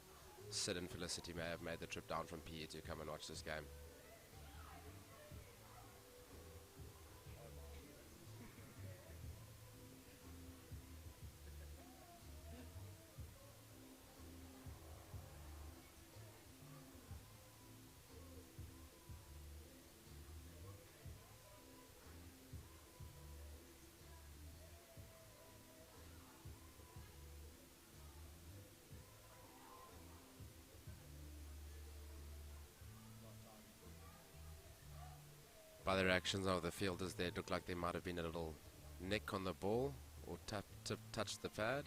Sid and Felicity, may have made the trip down from PE to come and watch this game. By the reactions of the fielders there, it looked like there might have been a little nick on the ball or touched the pad.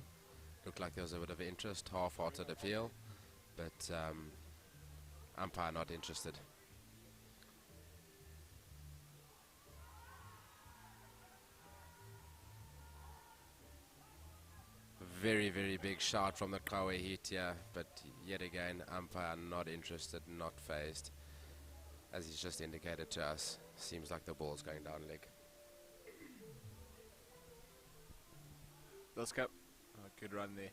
Looked like there was a bit of interest, half-hearted appeal, but umpire not interested. Very, very big shot from the Qhawe Heat here, but yet again, umpire not interested, not phased. As he's just indicated to us, seems like the ball's going down leg. Let's go. Oh, good run there.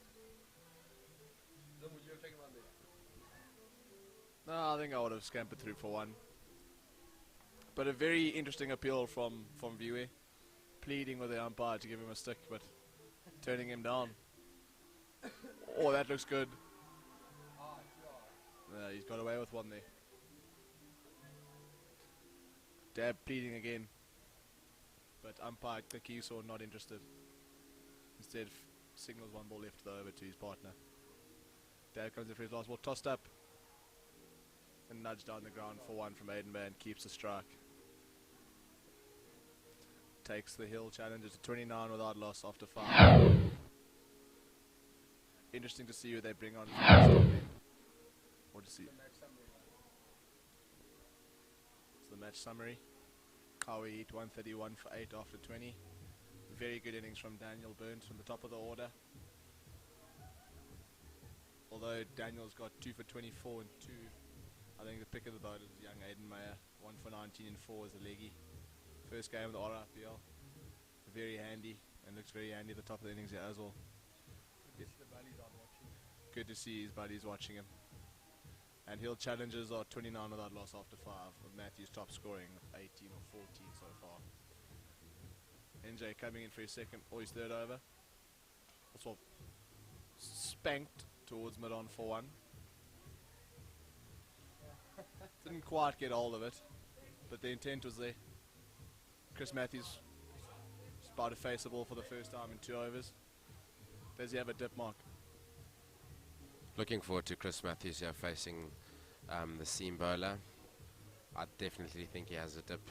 No, I think I would have scampered through for 1. But a very interesting appeal from Qhawe, pleading with the umpire to give him a stick, but turning him down. Oh, that looks good. He's got away with 1 there. Dab pleading again, but umpire Kikiso not interested. Instead signals 1 ball left to the over to his partner. Dab comes in for his last ball, tossed up and nudged down the ground for 1 from Aiden Van, keeps the strike. Takes the Hill challenger to 29 without loss after 5. Interesting to see who they bring on first. What to see? The match summary. Qhawe Heat 131 for 8 after 20. Very good innings from Daniel Burns from the top of the order. Although Daniel's got 2 for 24 and 2, I think the pick of the boat is young Aiden Meyer. 1 for 19 and 4 as a leggy. First game of the RIPL. Very handy, and looks very handy at the top of the innings here as well. Good to see his buddies watching him. And Hill challenges are 29 without loss after 5, with Matthews top scoring with 18 or 14 so far. NJ coming in for his second or his third over. Also spanked towards mid-on for 1. Didn't quite get hold of it, but the intent was there. Chris Matthews about to face the ball for the first time in 2 overs. Does he have a dip mark? Looking forward to Chris Matthews here facing the seam bowler. I definitely think he has a dip.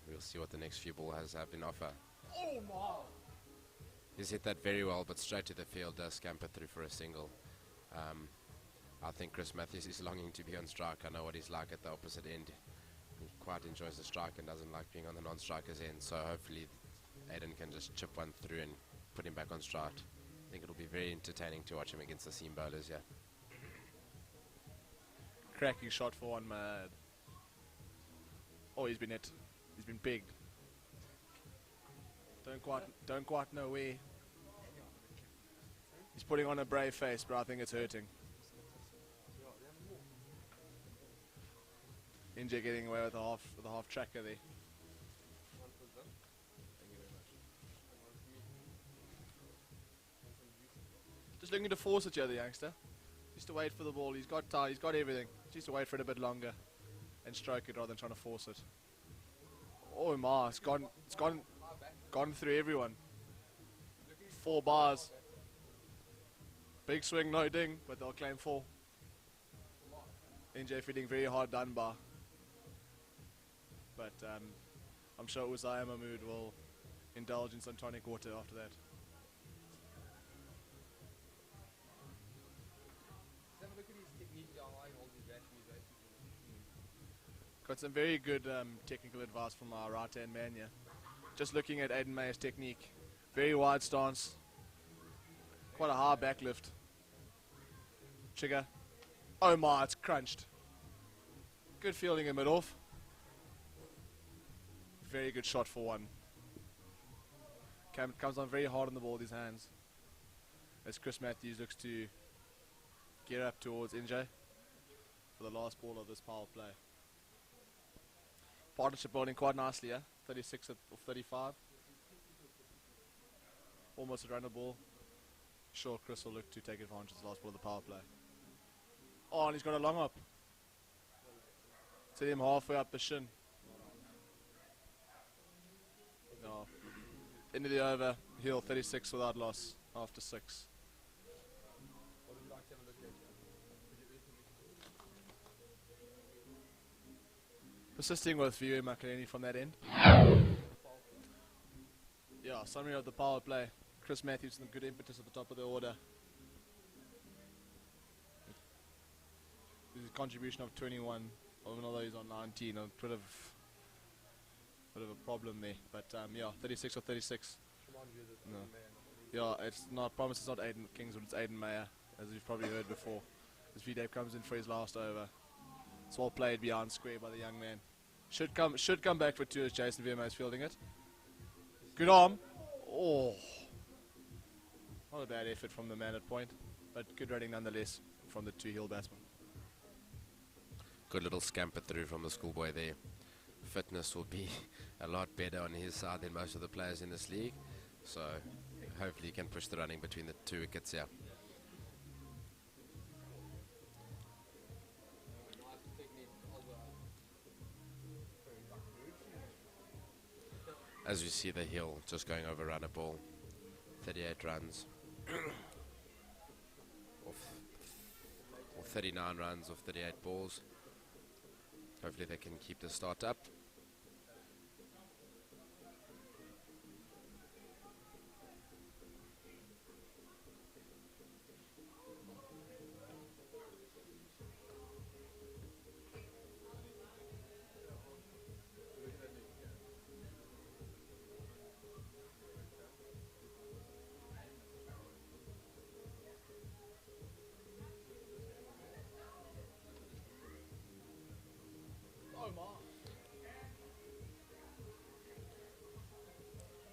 We'll see what the next few balls have in offer. Oh my! He's hit that very well, but straight to the field, does scamper through for a single. I think Chris Matthews is longing to be on strike. I know what he's like at the opposite end. He quite enjoys the strike and doesn't like being on the non-striker's end, so hopefully Aiden can just chip 1 through and put him back on strike. I think it'll be very entertaining to watch him against the seam bowlers, yeah. Cracking shot for 1, man. Oh, he's been hit. He's been bigged. Don't quite know where. He's putting on a brave face, but I think it's hurting. NJ getting away with a half tracker there. Just looking to force it, the youngster. Just to wait for the ball. He's got everything. Just to wait for it a bit longer and stroke it rather than trying to force it. Oh my, it's gone through everyone. 4 bars. Big swing, no ding, but they'll claim 4. NJ feeling very hard done by. But I'm sure Uzziah Mahmood will indulge in some tonic water after that. Got some very good technical advice from our right-hand man here. Just looking at Aiden Mayer's technique. Very wide stance. Quite a high back lift. Trigger. Oh my, it's crunched. Good fielding in mid-off. Very good shot for one. Comes on very hard on the ball with his hands. As Chris Matthews looks to gear up towards NJ for the last ball of this power play. Partnership bowling quite nicely, yeah? 36 of 35. Almost a runner ball. Sure, Chris will look to take advantage of the last ball of the power play. Oh, and he's got a long up. To him halfway up the shin. No. End of the over. Hill 36 without loss after 6. Persisting with Qhawe Makaleni from that end. Yeah, summary of the power play. Chris Matthews and good impetus at the top of the order. His contribution of 21, even although he's on 19, a bit of a problem there. But yeah, 36 or 36. No. Yeah, it's not. I promise it's not Aiden Kingswood, it's Aiden Mayer, as you've probably heard before. As V-Dave comes in for his last over. It's well played behind square by the young man. Should come back for 2 as Jason Verma is fielding it. Good arm. Oh. Not a bad effort from the man at point, but good running nonetheless from the 2 heel batsmen. Good little scamper through from the schoolboy there. Fitness will be a lot better on his side than most of the players in this league. So hopefully he can push the running between the 2 wickets here. As you see the hill just going over runner ball. 38 runs. or 39 runs of 38 balls. Hopefully they can keep the start up.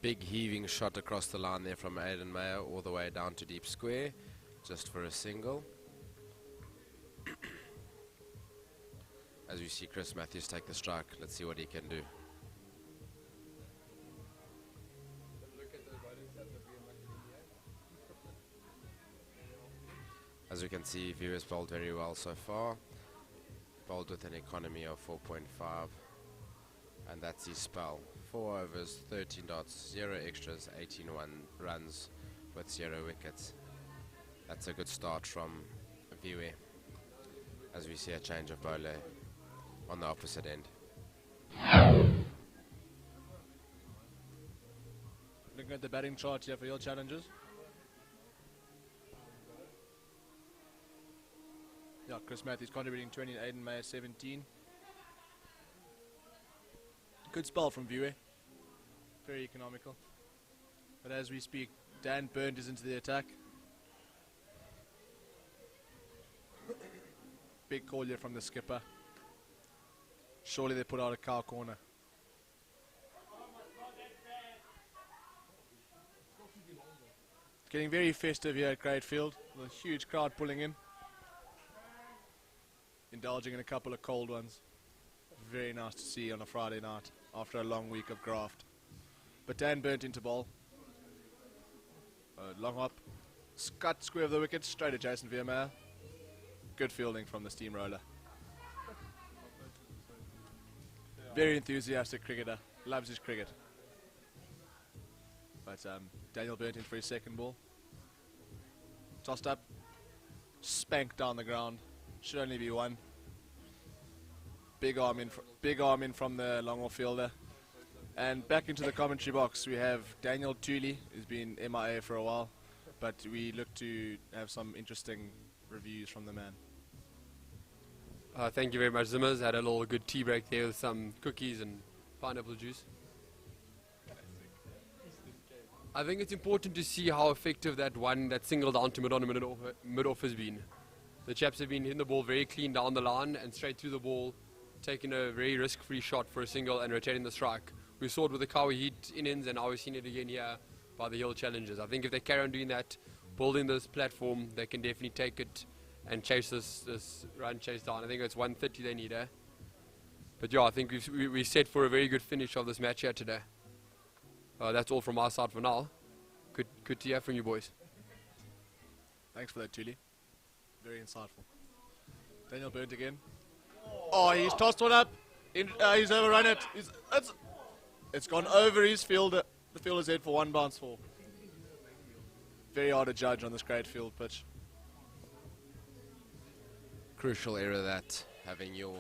Big heaving shot across the line there from Aiden Mayer all the way down to deep square, just for a single. As we see Chris Matthews take the strike, let's see what he can do. As we can see, Qhawe has bowled very well so far. Bowled with an economy of 4.5. And that's his spell. 4 overs, 13 dots, 0 extras, 18 runs with 0 wickets. That's a good start from Qhawe. As we see a change of bowler on the opposite end. Looking at the batting chart here for your challenges. Yeah, Chris Matthews contributing 20, Aiden Mayer 17. Good spell from Qhawe. Very economical. But as we speak, Dan Burnt is into the attack. Big call here from the skipper. Surely they put out a cow corner. Getting very festive here at Greatfield. With a huge crowd pulling in. Indulging in a couple of cold ones. Very nice to see on a Friday night after a long week of graft. But Dan Burnt into bowl. Long hop. Cut square of the wicket, straight to Jason Vermeer. Good fielding from the steamroller. Very enthusiastic cricketer. Loves his cricket. But Daniel Burnt in for his second ball. Tossed up. Spanked down the ground. Should only be 1. big arm in from the long off fielder. And back into the commentary box, we have Daniel Thule, who's been MIA for a while, but we look to have some interesting reviews from the man. Thank you very much, Zimmers. Had a little good tea break there with some cookies and pineapple juice. I think it's important to see how effective that single down to mid-off has been. The chaps have been hitting the ball very clean down the line and straight through the ball, taking a very risk-free shot for a single and rotating the strike. We saw it with the Qhawe Heat innings, and now we've seen it again here by the Hill Challengers. I think if they carry on doing that, building this platform, they can definitely take it and chase this run chase down. I think it's 130 they need, eh? But yeah, I think we're set for a very good finish of this match here today. That's all from our side for now. Good to hear from you boys. Thanks for that, Thule. Very insightful. Daniel Burnt again. Oh, he's tossed one up. He's overrun it. It's gone over his fielder. The fielder's head for one bounce fall. Very hard to judge on this great field pitch. Crucial error that, having your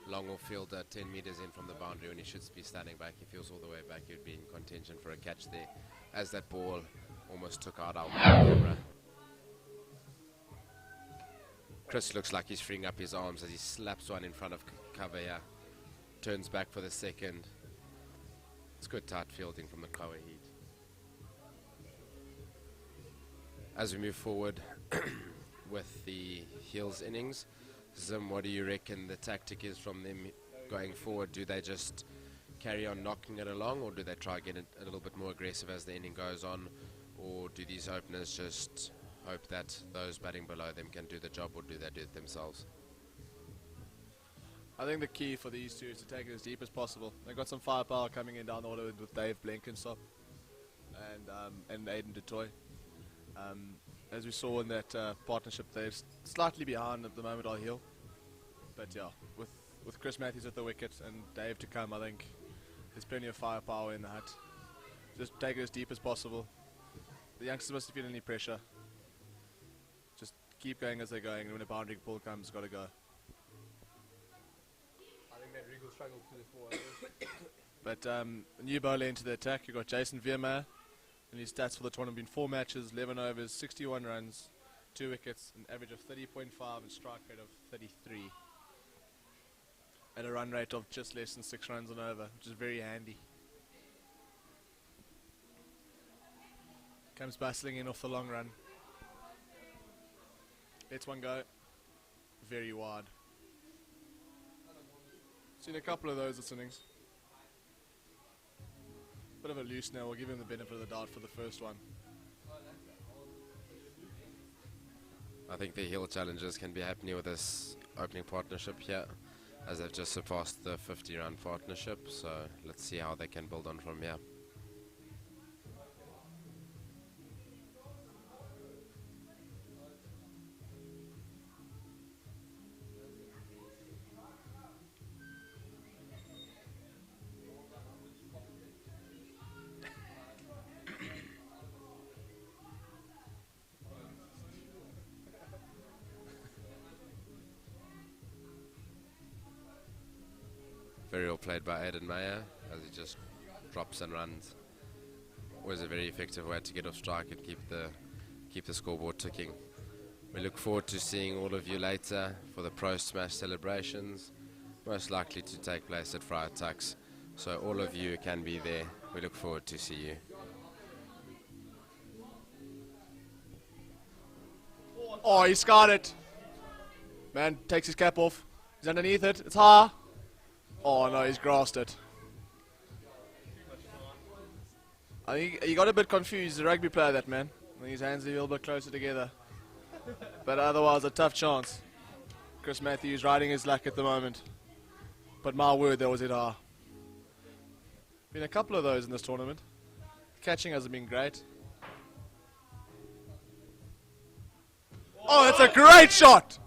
long off fielder 10 meters in from the boundary when he should be standing back. If he was all the way back, he'd be in contention for a catch there, as that ball almost took out our camera. Chris looks like he's freeing up his arms as he slaps one in front of Qhawe here. Turns back for the second. It's good tight fielding from the Qhawe Heat. As we move forward with the Hills innings, Zim, what do you reckon the tactic is from them going forward? Do they just carry on knocking it along, or do they try to get a little bit more aggressive as the inning goes on, or do these openers just hope that those batting below them can do the job, or do they do it themselves? I think the key for these two is to take it as deep as possible. They've got some firepower coming in down the order with Dave Blenkinsop and Aiden du Toit. As we saw in that partnership, they're slightly behind at the moment, I'll Hill. But yeah, with Chris Matthews at the wicket and Dave to come, I think there's plenty of firepower in the hut. Just take it as deep as possible. The youngsters mustn't feel any pressure. Just keep going as they're going, and when a boundary ball comes, it's got to go. I think that Regal struggled to the 4 But a new bowler into the attack. You've got Jason Veermeyer. And his stats for the tournament been 4 matches, 11 overs, 61 runs, 2 wickets, an average of 30.5 and strike rate of 33. At a run rate of just less than 6 runs an over, which is very handy. Comes bustling in off the long run. Lets one go. Very wide. Seen a couple of those this innings. Bit of a loose now, we'll give him the benefit of the doubt for the first one. I think the Hill Challengers can be happy with this opening partnership here, as they've just surpassed the 50-run partnership, so let's see how they can build on from here. Very well played by Aiden Meyer as he just drops and runs. Always a very effective way to get off strike and keep the scoreboard ticking. We look forward to seeing all of you later for the Pro Smash celebrations, most likely to take place at Friar Tuck's. So all of you can be there. We look forward to see you. Oh, he's got it. Man takes his cap off. He's underneath it. It's high. Oh no, he's grasped it. I think he got a bit confused. He's a rugby player, that man. I think his hands are a little bit closer together. But otherwise, a tough chance. Chris Matthews riding his luck at the moment. But my word, that was it high. Been a couple of those in this tournament. Catching hasn't been great. Oh, that's a great shot!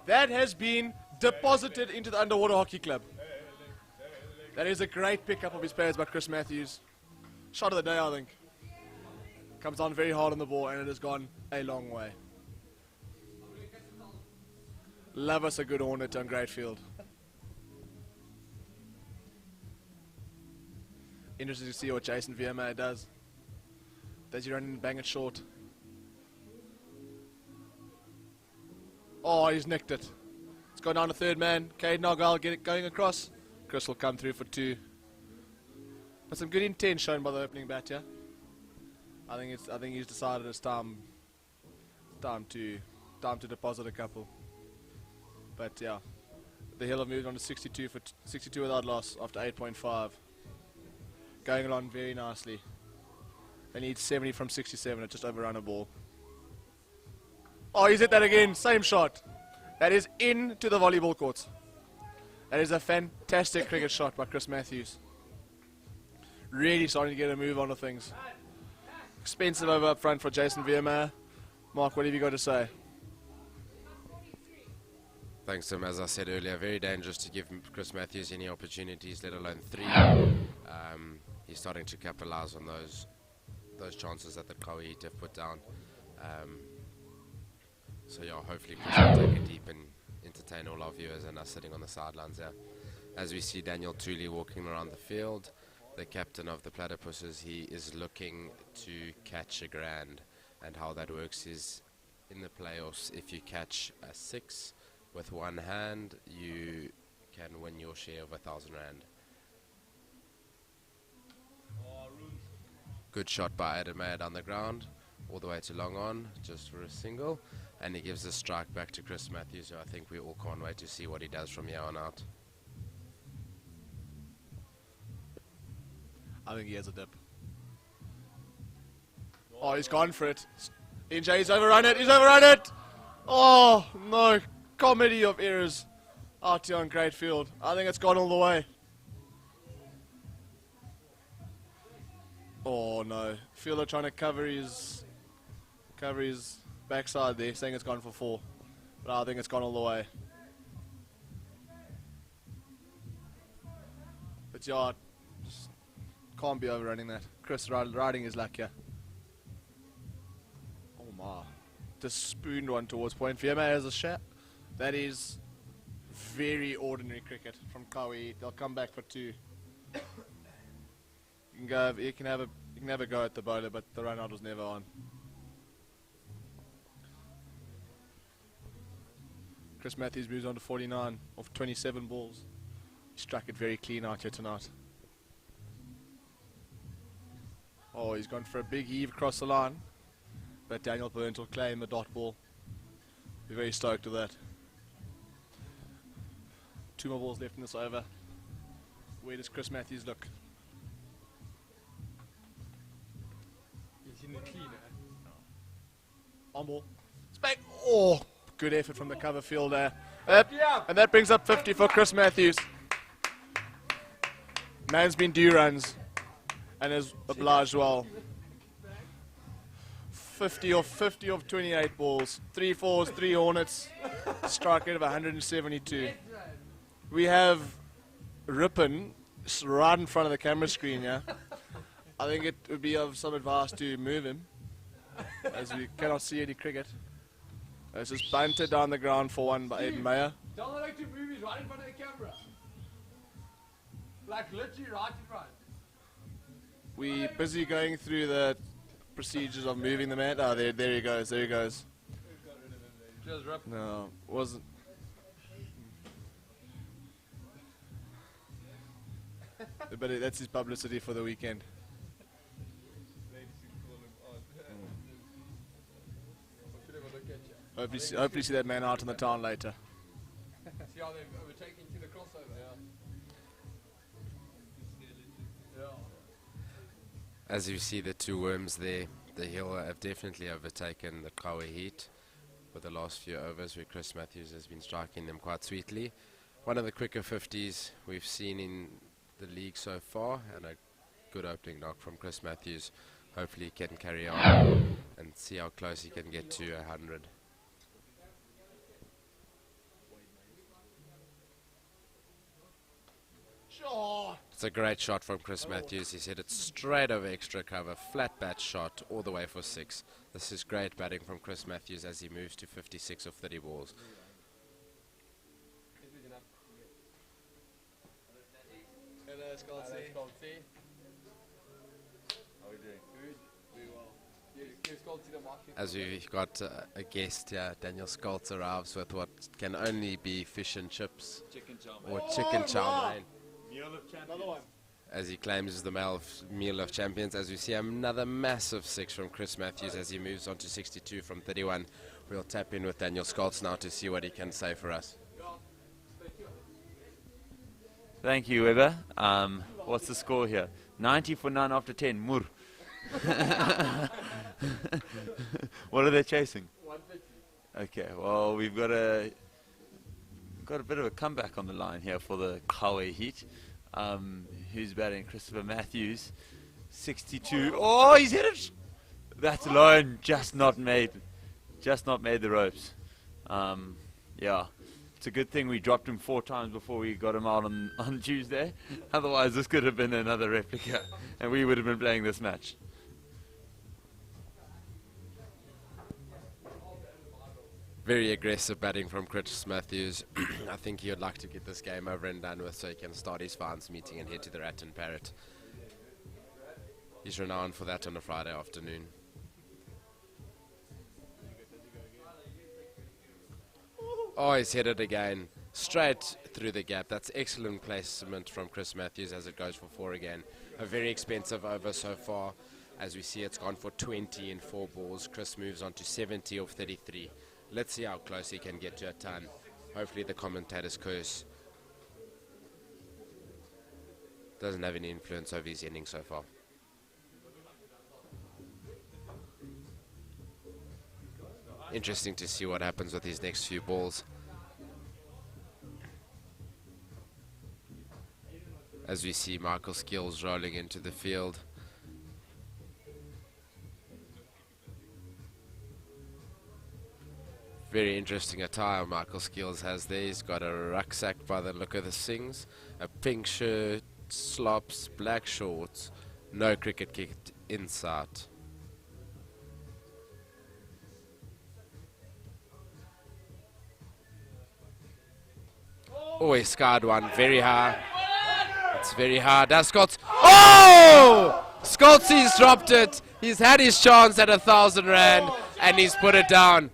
That has been deposited into the Underwater Hockey Club. That is a great pickup of his players by Chris Matthews. Shot of the day, I think. Comes down very hard on the ball, and it has gone a long way. Love us a good Hornet on great field. Interested to see what Jason Viermeyer does. Does he run and bang it short? Oh, he's nicked it. It's gone down to third man. Caden Argyle get it going across. Chris will come through for 2. But some good intent shown by the opening bat here. I think he's decided it's time to deposit a couple. But yeah, the Hill have moved on to 62 for 62 without loss after 8.5. Going along very nicely. They need 70 from 67 to just overrun a ball. Oh, he's hit that again. Same shot. That is into the volleyball courts. That is a fantastic cricket shot by Chris Matthews. Really starting to get a move onto things. Expensive over up front for Jason Viermeyer. Mark, what have you got to say? Thanks, Tim. As I said earlier, very dangerous to give Chris Matthews any opportunities, let alone 3. He's starting to capitalise on those chances that the Qhawe have put down. So yeah, hopefully Chris will take it deep and entertain all our viewers and us sitting on the sidelines there. As we see Daniel Tooley walking around the field, the captain of the Platypuses, he is looking to catch a grand. And how that works is, in the playoffs, if you catch a 6 with one hand, you can win your share of 1,000 rand. Good shot by Adam Mayer down the ground, all the way to long on, just for a single. And he gives the strike back to Chris Matthews, who I think we all can't wait to see what he does from here on out. I think he has a dip. Oh, he's gone for it. NJ, he's overrun it. He's overrun it. Oh, no. Comedy of errors out here on Great Field. I think it's gone all the way. Oh, no. Fielder trying to cover his backside there, saying it's gone for 4. But I think it's gone all the way. But yeah, just can't be overrunning that. Chris riding his luck here. Oh my. Just spooned one towards point. Viermeyer has a shot. That is very ordinary cricket from Qhawe. They'll come back for 2. You can have a go at the bowler, but the run out was never on. Chris Matthews moves on to 49 of 27 balls. He struck it very clean out here tonight. Oh, he's gone for a big heave across the line. But Daniel Burnt will claim the dot ball. Be very stoked with that. 2 more balls left in this over. Where does Chris Matthews look? He's in the cleaner. On ball. Spank. Oh, good effort from the cover fielder. And that brings up 50 for Chris Matthews. Man's been due runs and has obliged well. 50 of 28 balls, 3 fours, 3 hornets, strike rate of 172. We have Ripon right in front of the camera screen, yeah. I think it would be of some advice to move him, as we cannot see any cricket. This is bunted down the ground for 1 by Aiden Meyer. Don't like to move, he's right in front of the camera. Like literally right in front. We busy going through the procedures of moving the man. Oh, there he goes. There he goes. Just rip. No, wasn't. But that's his publicity for the weekend. Hopefully see that man out in the town later. See how they've overtaken to the crossover. Yeah. As you see the 2 worms there, the Hill have definitely overtaken the Qhawe Heat for the last few overs, where Chris Matthews has been striking them quite sweetly. One of the quicker 50s we've seen in the league so far, and a good opening knock from Chris Matthews. Hopefully he can carry on and see how close he can get to 100. It's a great shot from Chris Matthews. He's hit it straight over extra cover, flat bat shot all the way for 6. This is great batting from Chris Matthews as he moves to 56 of 30 balls. Hello, Scotty. As we've got a guest here, Daniel Scholz arrives with what can only be fish and chips or chicken chow mein, Another one. as he claims is the meal of champions. As we see another massive 6 from Chris Matthews as he moves on to 62 from 31. We'll tap in with Daniel Scholz now to see what he can say for us. Thank you, Weber. What's the score here? 90 for 9 after 10. Mur. What are they chasing? 150. Okay, well, we've got a bit of a comeback on the line here for the Qhawe Heat. Who's batting? Christopher Matthews, 62. Oh, he's hit it! That alone just not made the ropes. Yeah. It's a good thing we dropped him 4 times before we got him out on Tuesday. Otherwise, this could have been another replica, and we would have been playing this match. Very aggressive batting from Chris Matthews. I think he would like to get this game over and done with so he can start his fans meeting and head to the Rat and Parrot. He's renowned for that on a Friday afternoon. Oh, he's hit it again. Straight through the gap. That's excellent placement from Chris Matthews as it goes for 4 again. A very expensive over so far. As we see, it's gone for 20 in 4 balls. Chris moves on to 70 of 33. Let's see how close he can get to a ton. Hopefully the commentator's curse doesn't have any influence over his innings so far. Interesting to see what happens with his next few balls. As we see Michael Skills rolling into the field. Very interesting attire Michael Skills has there. He's got a rucksack by the look of the things, a pink shirt, slops, black shorts, no cricket kit inside. Oh, he scarred one very high. It's very hard. That's Scott. Oh! Scottsy's dropped it. He's had his chance at 1,000 rand and he's put it down.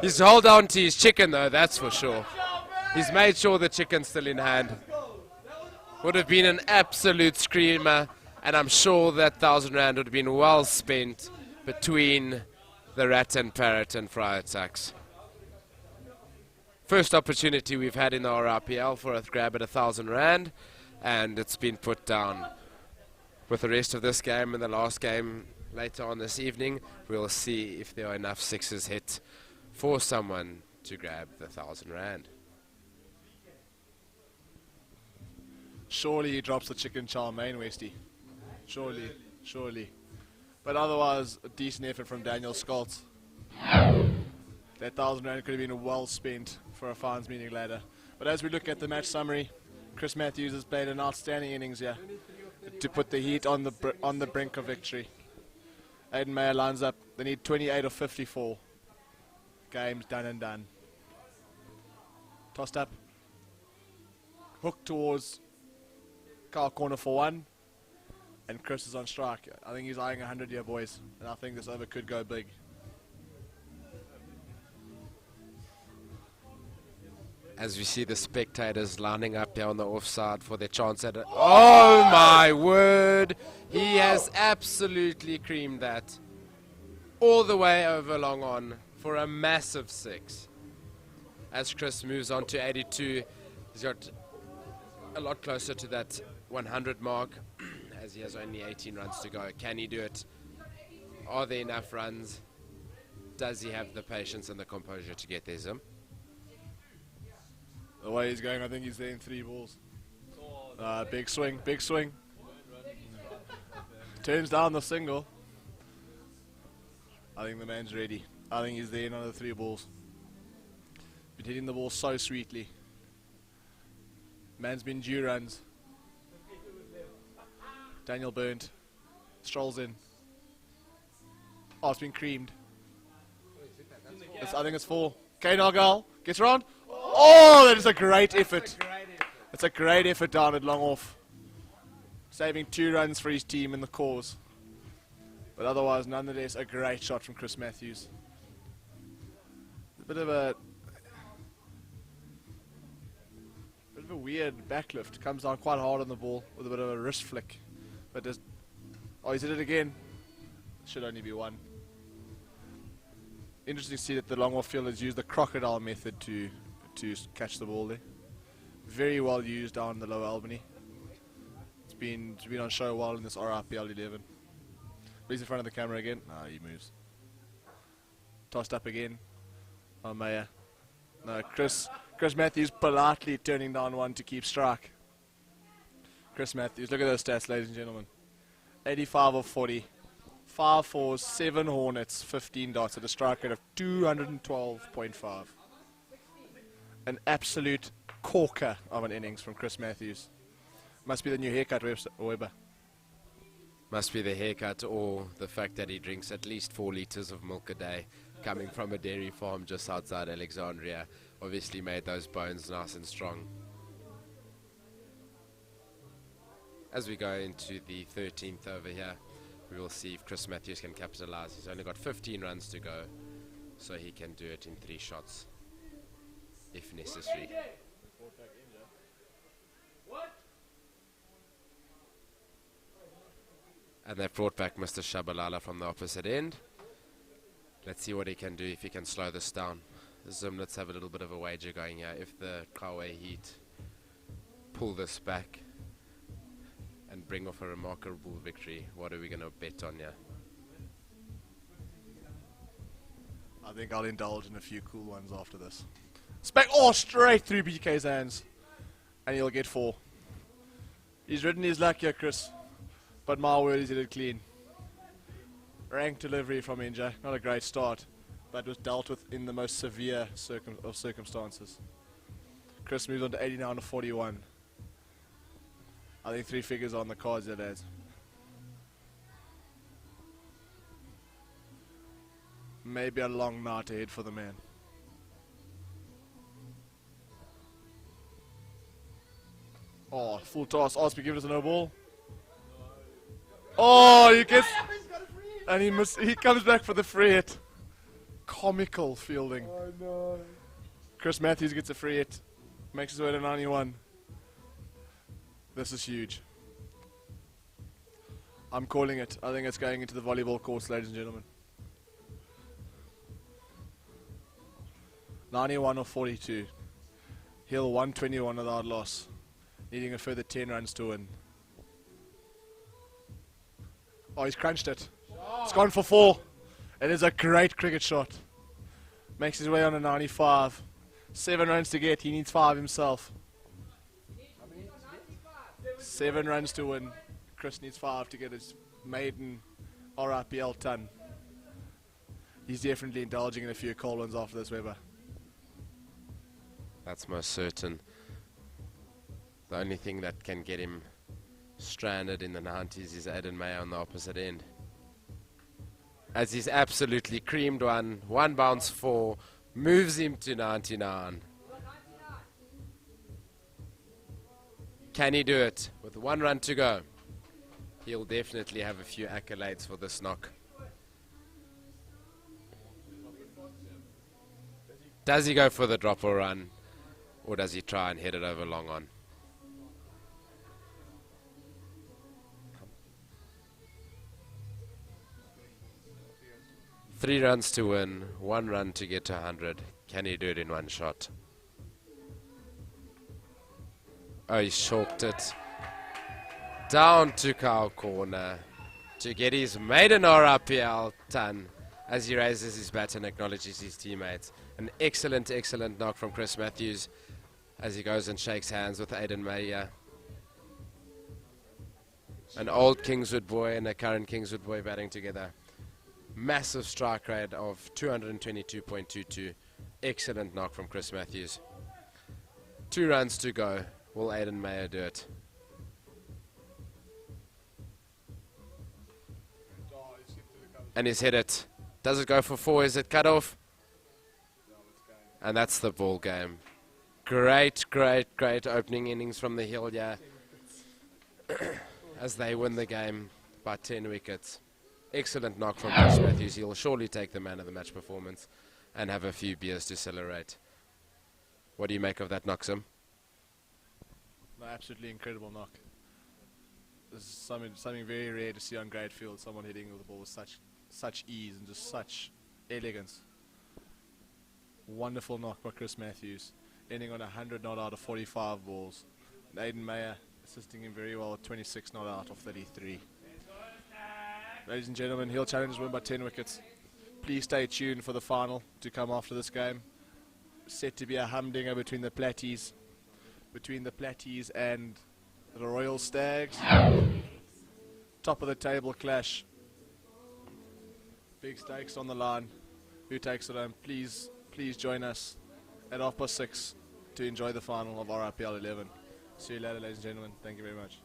He's held on to his chicken though, that's for sure. He's made sure the chicken's still in hand. Would have been an absolute screamer, and I'm sure that 1,000 rand would have been well spent between the Rat and Parrot and Fry attacks. First opportunity we've had in the RIPL for a grab at 1,000 rand, and it's been put down. With the rest of this game and the last game later on this evening, we'll see if there are enough sixes hit for someone to grab the 1,000 rand. Surely he drops the chicken chow mein, Westy. Surely. But otherwise, a decent effort from Daniel Scholz. That 1,000 rand could have been well spent for a fans meeting later. But as we look at the match summary, Chris Matthews has played an outstanding innings here to put the Heat on the brink of victory. Aiden Mayer lines up. They need 28 of 54. Game's done and done. Tossed up. Hooked towards Carl corner for 1. And Chris is on strike. I think he's eyeing 100 here, boys. And I think this over could go big. As we see the spectators lining up here on the offside for their chance at it. Oh my word! He has absolutely creamed that. All the way over long on for a massive 6. As Chris moves on to 82, he's got a lot closer to that 100 mark as he has only 18 runs to go. Can he do it? Are there enough runs? Does he have the patience and the composure to get there, Zim? The way he's going, I think he's there in 3 balls. Big swing. Turns down the single. I think the man's ready. I think he's there in another 3 balls. Been hitting the ball so sweetly. Man's been due runs. Daniel burnt. Strolls in. Oh, it's been creamed. I think it's 4. Kane Argyle gets around. Oh, that is a great effort. It's a great effort down at long off. Saving 2 runs for his team in the cause. But otherwise, nonetheless, a great shot from Chris Matthews. A bit of a weird backlift. Comes down quite hard on the ball with a bit of a wrist flick. But just, oh, he's hit it again. Should only be one. Interesting to see that the long off field has used the crocodile method to catch the ball there. Very well used down the Lower Albany. It's been on show a while in this RIPL11. He's in front of the camera again. No, he moves. Tossed up again. Oh, Meyer. No, Chris Matthews politely turning down one to keep strike. Chris Matthews, look at those stats, ladies and gentlemen. 85 of 40. 5 fours, 7 hornets, 15 dots at a strike rate of 212.5. An absolute corker of an innings from Chris Matthews. Must be the new haircut, Weber. Must be the haircut or the fact that he drinks at least 4 litres of milk a day, coming from a dairy farm just outside Alexandria. Obviously made those bones nice and strong. As we go into the 13th over here, we will see if Chris Matthews can capitalize. He's only got 15 runs to go, so he can do it in 3 shots if necessary. And they've brought back Mr. Shabalala from the opposite end. Let's see what he can do, if he can slow this down. Zoom, let's have a little bit of a wager going here. If the Qhawe Heat pull this back and bring off a remarkable victory, what are we going to bet on here? I think I'll indulge in a few cool ones after this. Straight through BK's hands. And he'll get 4. He's ridden his luck here, Chris. But my word, he's hit it clean. Rank delivery from NJ. Not a great start, but was dealt with in the most severe of circumstances. Chris moves on to 89 to 41. I think 3 figures on the cards there, lads. Maybe a long night ahead for the man. Oh, full toss. Osby giving us a no ball. Oh, he gets, and he comes back for the free hit. Comical fielding. Oh, no. Chris Matthews gets a free hit, makes his way to 91. This is huge. I'm calling it. I think it's going into the volleyball course, ladies and gentlemen. 91 or 42. Hill 121 without loss, needing a further 10 runs to win. Oh, he's crunched it. It's gone for 4. It is a great cricket shot. Makes his way on to 95. 7 runs to get. He needs 5 himself. 7 runs to win. Chris needs 5 to get his maiden RIPL ton. He's definitely indulging in a few cold ones after this, Weber. That's most certain. The only thing that can get him stranded in the 90s is Aiden May on the opposite end. As he's absolutely creamed one bounce 4, moves him to 99. Can he do it? With 1 run to go, he'll definitely have a few accolades for this knock. Does he go for the drop or run, or does he try and head it over long on? Three runs to win, 1 run to get to 100. Can he do it in 1 shot? Oh, he chalked it down to cow corner to get his maiden RIPL ton as he raises his bat and acknowledges his teammates. An excellent, excellent knock from Chris Matthews as he goes and shakes hands with Aiden Mayer. An old Kingswood boy and a current Kingswood boy batting together. Massive strike rate of 222.22. Excellent knock from Chris Matthews. 2 runs to go. Will Aiden Mayer do it? And he's hit it. Does it go for 4? Is it cut off? And that's the ball game. Great, great, great opening innings from the Hill, yeah. As they win the game by 10 wickets. excellent knock from Chris Matthews. He'll surely take the man of the match performance and have a few beers to celebrate. What do you make of that knock, Sim? No, absolutely incredible knock. This is something very rare to see on great field. Someone hitting the ball with such ease and just such elegance. Wonderful knock by Chris Matthews, ending on 100 not out of 45 balls. And Aiden Meyer assisting him very well at 26 not out of 33. Ladies and gentlemen, Hill Challengers win by 10 wickets. Please stay tuned for the final to come after this game. Set to be a humdinger between the Platties and the Royal Stags. Top of the table clash. Big stakes on the line. Who takes it home? Please join us at 6:30 to enjoy the final of RIPL11. See you later, ladies and gentlemen. Thank you very much.